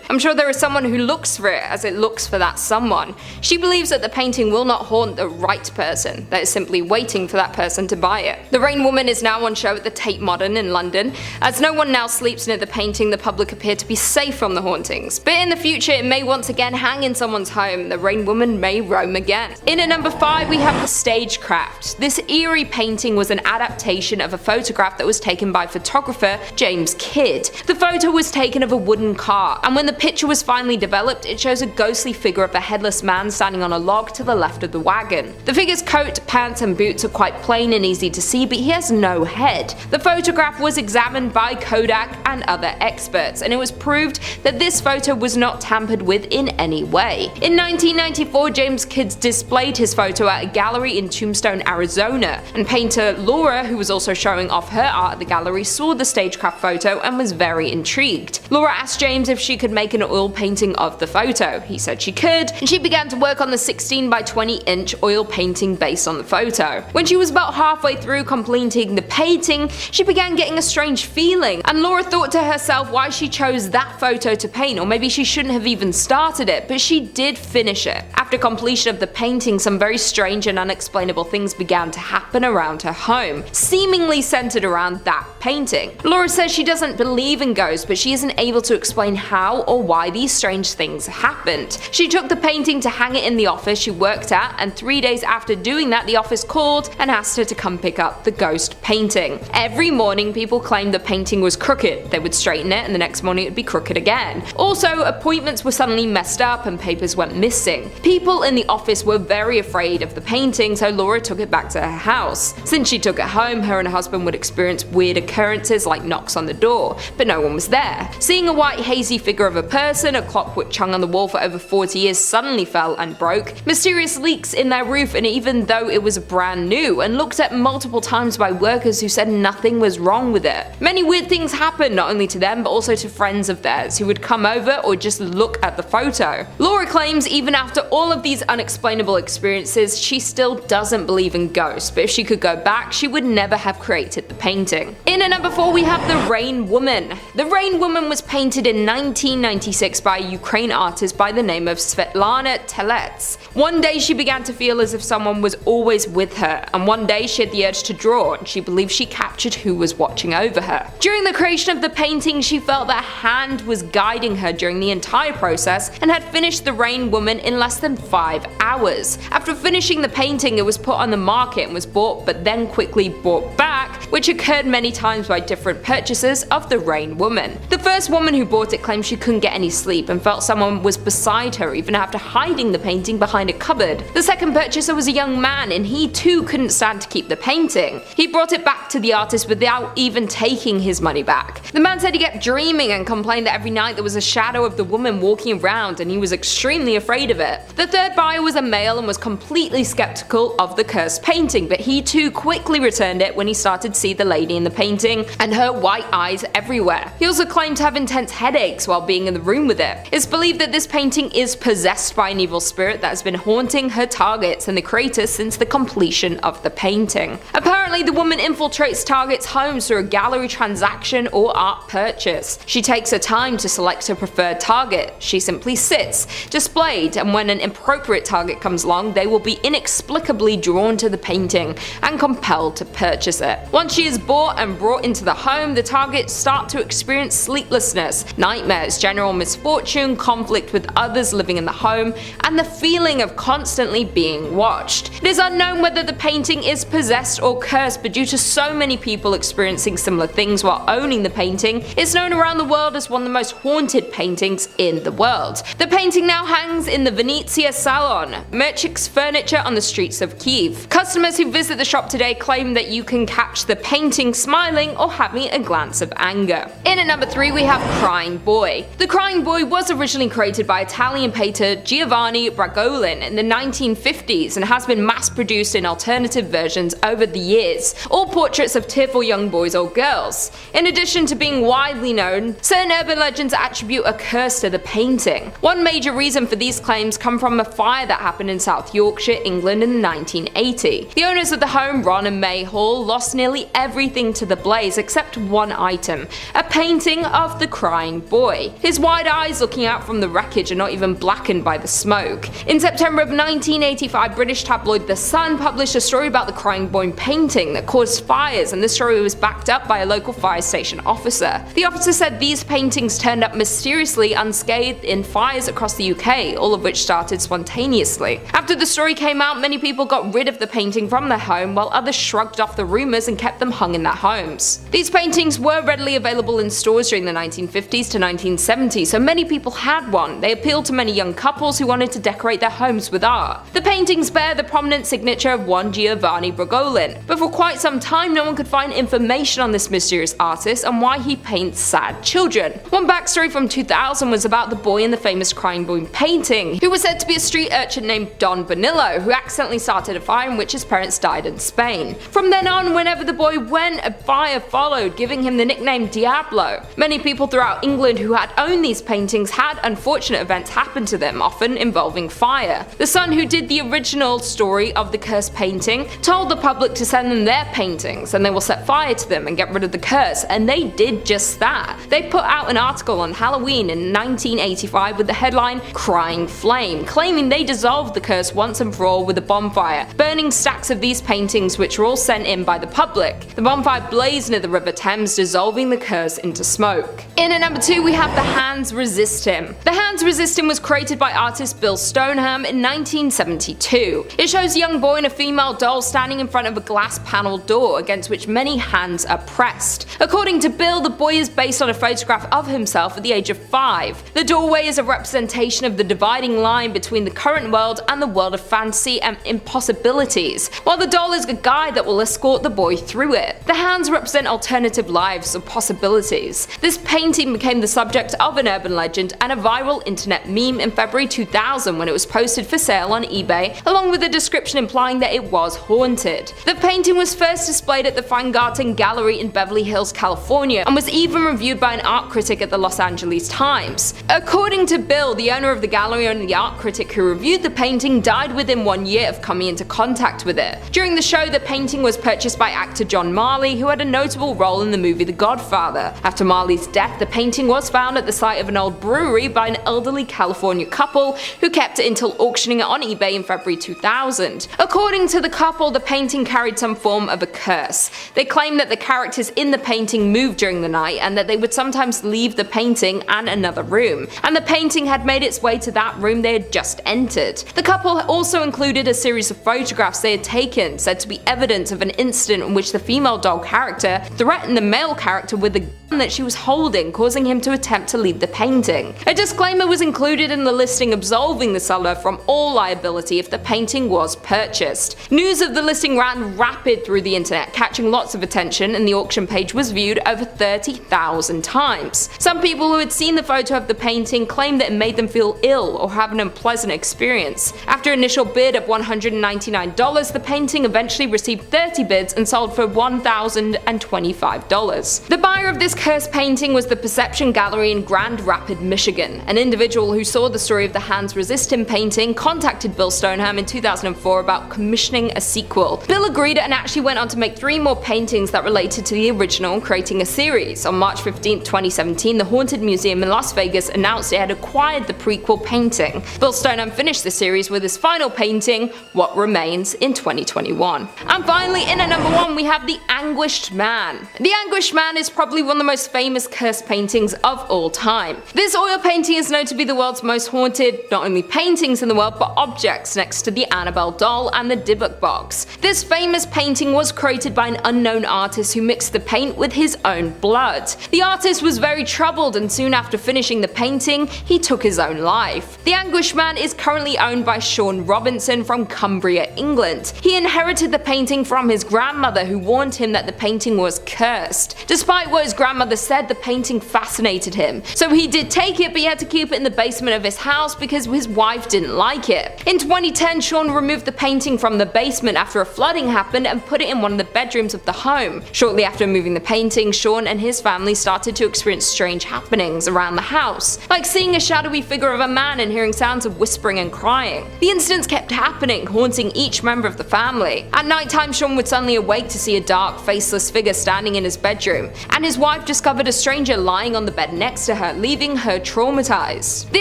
I'm sure there is someone who looks for it as it looks for that someone." She believes that the painting will not haunt the right person, that is simply waiting for that person to buy it. The Rain Woman is now on show at the Tate Modern in London. As no one now sleeps near the painting, the public appear to be safe from the hauntings. But in the future, it may once again hang in someone's home. The Rain Woman may roam again. In at number 5, we have the Stagecraft. This eerie painting was an adaptation of a photograph that was taken by photographer James Kidd. The photo was taken of a wooden car, and when the picture was finally developed, it shows a ghostly figure of a headless man standing on a log to the left of the wagon. The figure's coat, pants and boots are quite plain and easy to see, but he has no head. The photograph was examined by Kodak and other experts, and it was proved that this photo was not tampered with in any way. In 1994, James Kidd displayed his photo at a gallery in Tombstone, Arizona, and painter Laura, who was also showing off her art at the gallery, saw the Stagecraft photo and was very intrigued. Laura asked James if she could make an oil painting of the photo. He said she could, and she began to work on the 16 by 20 inch oil painting based on the photo. When she was about halfway through completing the painting, she began getting a strange feeling, and Laura thought to herself why she chose that photo to paint, or maybe she shouldn't have even started it, but she did finish it. After completion of the painting, some very strange and unexplainable things began to happen around her home, seemingly centered around that painting. Laura says she doesn't believe in ghosts, but she isn't able to explain how or why these strange things happened. She took the painting to hang it in the office she worked at, and 3 days after doing that, the office called and asked her to come pick up the ghost painting. Every morning, people claimed the painting was crooked. They would straighten it, and the next morning it would be crooked again. Also, appointments were suddenly messed up and papers went missing. People in the office were very afraid of the painting, so Laura took it back to her house. Since she took it home, her and her husband would experience weird occurrences like knocks on the door, but no one was there. Seeing a white hazy figure of a person, a clock which hung on the wall for over 40 years suddenly fell and broke, mysterious leaks in their roof, and even though it was brand new and looked at multiple times by workers who said nothing was wrong with it. Many weird things happened not only to them but also to friends of theirs who would come over or just look at the photo. Laura claims even after all of these unexplainable experiences, she still doesn't believe in ghosts, but if she could go back, she would never have created the painting. In at number 4, we have the Rain Woman. The Rain Woman was painted in 1996 by a Ukraine artist by the name of Svetlana Telets. One day she began to feel as if someone was always with her, and one day she had the urge to draw, and she believed she captured who was watching over her. During the creation of the painting, she felt that a hand was guiding her during the entire process and had finished the Rain Woman in less than 5 hours. After finishing the painting, it was put on the market and was bought but then quickly brought back which occurred many times by different purchasers of the Rain Woman. The first woman who bought it claimed she couldn't get any sleep and felt someone was beside her even after hiding the painting behind a cupboard. The second purchaser was a young man, and he too couldn't stand to keep the painting. He brought it back to the artist without even taking his money back. The man said he kept dreaming and complained that every night there was a shadow of the woman walking around and he was extremely afraid of it. The third buyer was a male and was completely skeptical of the cursed painting, but he too quickly returned it when he started to see the lady in the painting and her white eyes everywhere. He also claimed to have intense headaches while being in the room with it. It's believed that this painting is possessed by an evil spirit that has been haunting her targets and the creator since the completion of the painting. Apparently, the woman infiltrates targets' homes through a gallery transaction or art purchase. She takes her time to select her preferred target. She simply sits, displayed, and when an appropriate target comes along, they will be inexplicably drawn to the painting and compelled to purchase it. Once she is bought and brought into the home, the targets start to experience sleeplessness, nightmares, general misfortune, conflict with others living in the home, and the feeling of constantly being watched. It is unknown whether the painting is possessed or cursed, but due to so many people experiencing similar things while owning the painting, it's known around the world as one of the most haunted paintings in the world. The painting now hangs in the Venezia Salon, Merchik's furniture on the streets of Kiev. Customers who visit the shop today claim that you can catch the painting smiling or having a glance of anger. In at number 3 we have Crying Boy. The Crying Boy was originally created by Italian painter Giovanni Bragolin in the 1950s and has been mass-produced in alternative versions over the years, all portraits of tearful young boys or girls. In addition to being widely known, certain urban legends attribute a curse to the painting. One major reason for these claims come from a fire that happened in South Yorkshire, England in 1980. The owners of the home, Ron and May Hall, lost nearly everything to the blaze except one item, a painting of the Crying Boy. His wide eyes looking out from the wreckage are not even blackened by the smoke. In September of 1985, British tabloid The Sun published a story about the Crying Boy painting that caused fires, and the story was backed up by a local fire station officer. The officer said these paintings turned up mysteriously unscathed in fires across the UK, all of which started spontaneously. After the story came out, many people got rid of the painting from their home, while others shrugged off the rumours and kept them hung in their homes. These paintings were readily available in stores during the 1950s to 1970s, so many people had one. They appealed to many young couples who wanted to decorate their homes with art. The paintings bear the prominent signature of one Giovanni Bragolin, but for quite some time no one could find information on this mysterious artist and why he paints sad children. One backstory from 2000 was about the boy in the famous Crying Boy painting, who was said to be a street urchin named Don Bonillo, who accidentally started a fire in which his parents died in Spain. From then on, whenever the boy went, a fire followed, giving him the nickname Diablo. Many people throughout England who had owned these paintings had unfortunate events happen to them, often involving fire. The Sun, who did the original story of the cursed painting, told the public to send them their paintings and they will set fire to them and get rid of the curse, and they did just that. They put out an article on Halloween in 1985 with the headline Crying Flame, claiming they dissolved the curse once and for all with a bonfire, burning stacks of these paintings which were all sent in by the public. The bonfire blazed near the River Thames, dissolving the curse into smoke. In at number 2 we have The Hands Resist Him. The Hands Resist Him was created by artist Bill Stoneham in 1972. It shows a young boy and a female doll standing in front of a glass panelled door against which many hands are pressed. According to Bill, the boy is based on a photograph of himself at the age of 5. The doorway is a representation of the dividing line between the current world and the world of fantasy and impossibilities, while the doll is a guide that will escort the boy through it. The hands represent alternative lives of possibilities. This painting became the subject of an urban legend and a viral internet meme in February 2000 when it was posted for sale on eBay, along with a description implying that it was haunted. The painting was first displayed at the Feingarten Gallery in Beverly Hills, California, and was even reviewed by an art critic at the Los Angeles Times. According to Bill, the owner of the gallery and the art critic who reviewed the painting died within 1 year of coming into contact with it. During the show, the painting was purchased by actor John Marley, who had a notable role in the movie The Godfather. After Marley's death, the painting was found at the site of an old brewery by an elderly California couple who kept it until auctioning it on eBay in February 2000. According to the couple, the painting carried some form of a curse. They claim that the characters in the painting moved during the night and that they would sometimes leave the painting and another room, and the painting had made its way to that room they had just entered. The couple also included a series of photographs they had taken, said to be evidence of an incident in which the female doll character threatened the male character with the gun that she was holding, causing him to attempt to leave the painting. A disclaimer was included in the listing absolving the seller from all liability if the painting was purchased. News of the listing ran rapid through the internet, catching lots of attention, and the auction page was viewed over 30,000 times. Some people who had seen the photo of the painting claimed that it made them feel ill or have an unpleasant experience. After an initial bid of $199, the painting eventually received 30 bids and sold for $1,025. The buyer of this cursed painting was the Perception Gallery in Grand Rapids, Michigan. An individual who saw the story of the Hands Resist Him painting contacted Bill Stoneham in 2004 about commissioning a sequel. Bill agreed and actually went on to make 3 more paintings that related to the original, creating a series. On March 15, 2017, the Haunted Museum in Las Vegas announced it had acquired the prequel painting. Bill Stoneham finished the series with his final painting, What Remains, in 2021. And finally, in at number 1, we have the Anguished Man. The Anguished Man is probably one of the most famous cursed paintings of all time. This oil painting is known to be the world's most haunted, not only paintings in the world, but objects, next to the Annabelle doll and the Dybbuk box. This famous painting was created by an unknown artist who mixed the paint with his own blood. The artist was very troubled, and soon after finishing the painting, he took his own life. The Anguished Man is currently owned by Sean Robinson from Cumbria, England. He inherited the painting from his grandmother, who warned him that the painting was cursed. Despite what his grandmother said, the painting fascinated him. So he did take it, but he had to keep it in the basement of his house because his wife didn't like it. In 2010, Sean removed the painting from the basement after a flooding happened and put it in one of the bedrooms of the home. Shortly after moving the painting, Sean and his family started to experience strange happenings around the house, like seeing a shadowy figure of a man and hearing sounds of whispering and crying. The incidents kept happening, haunting each member of the family. At nighttime, Sean would suddenly awake to see a dark, faceless figure standing in his bedroom, and his wife discovered a stranger lying on the bed next to her, leaving her traumatized. The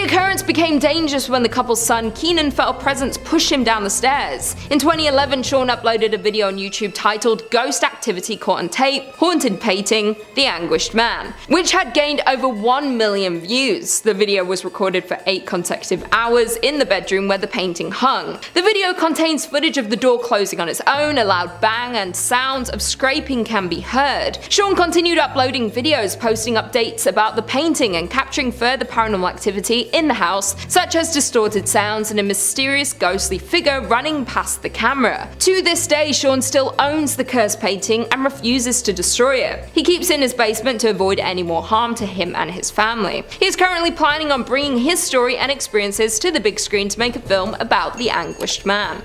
occurrence became dangerous when the couple's son Keenan felt a presence push him down the stairs. In 2011, Sean uploaded a video on YouTube titled Ghost Activity Caught on Tape, Haunted Painting, The Anguished Man, which had gained over 1 million views. The video was recorded for 8 consecutive hours in the bedroom where the painting hung. The video contains footage of the door closing on its own, a loud bang, and sounds of scraping can be heard. Sean continued uploading videos, posting updates about the painting and capturing further paranormal activity in the house, such as distorted sounds and a mysterious ghostly figure running past the camera. To this day, Sean still owns the cursed painting and refuses to destroy it. He keeps it in his basement to avoid any more harm to him and his family. He is currently planning on bringing his story and experiences to the big screen to make a film about the Anguished Man.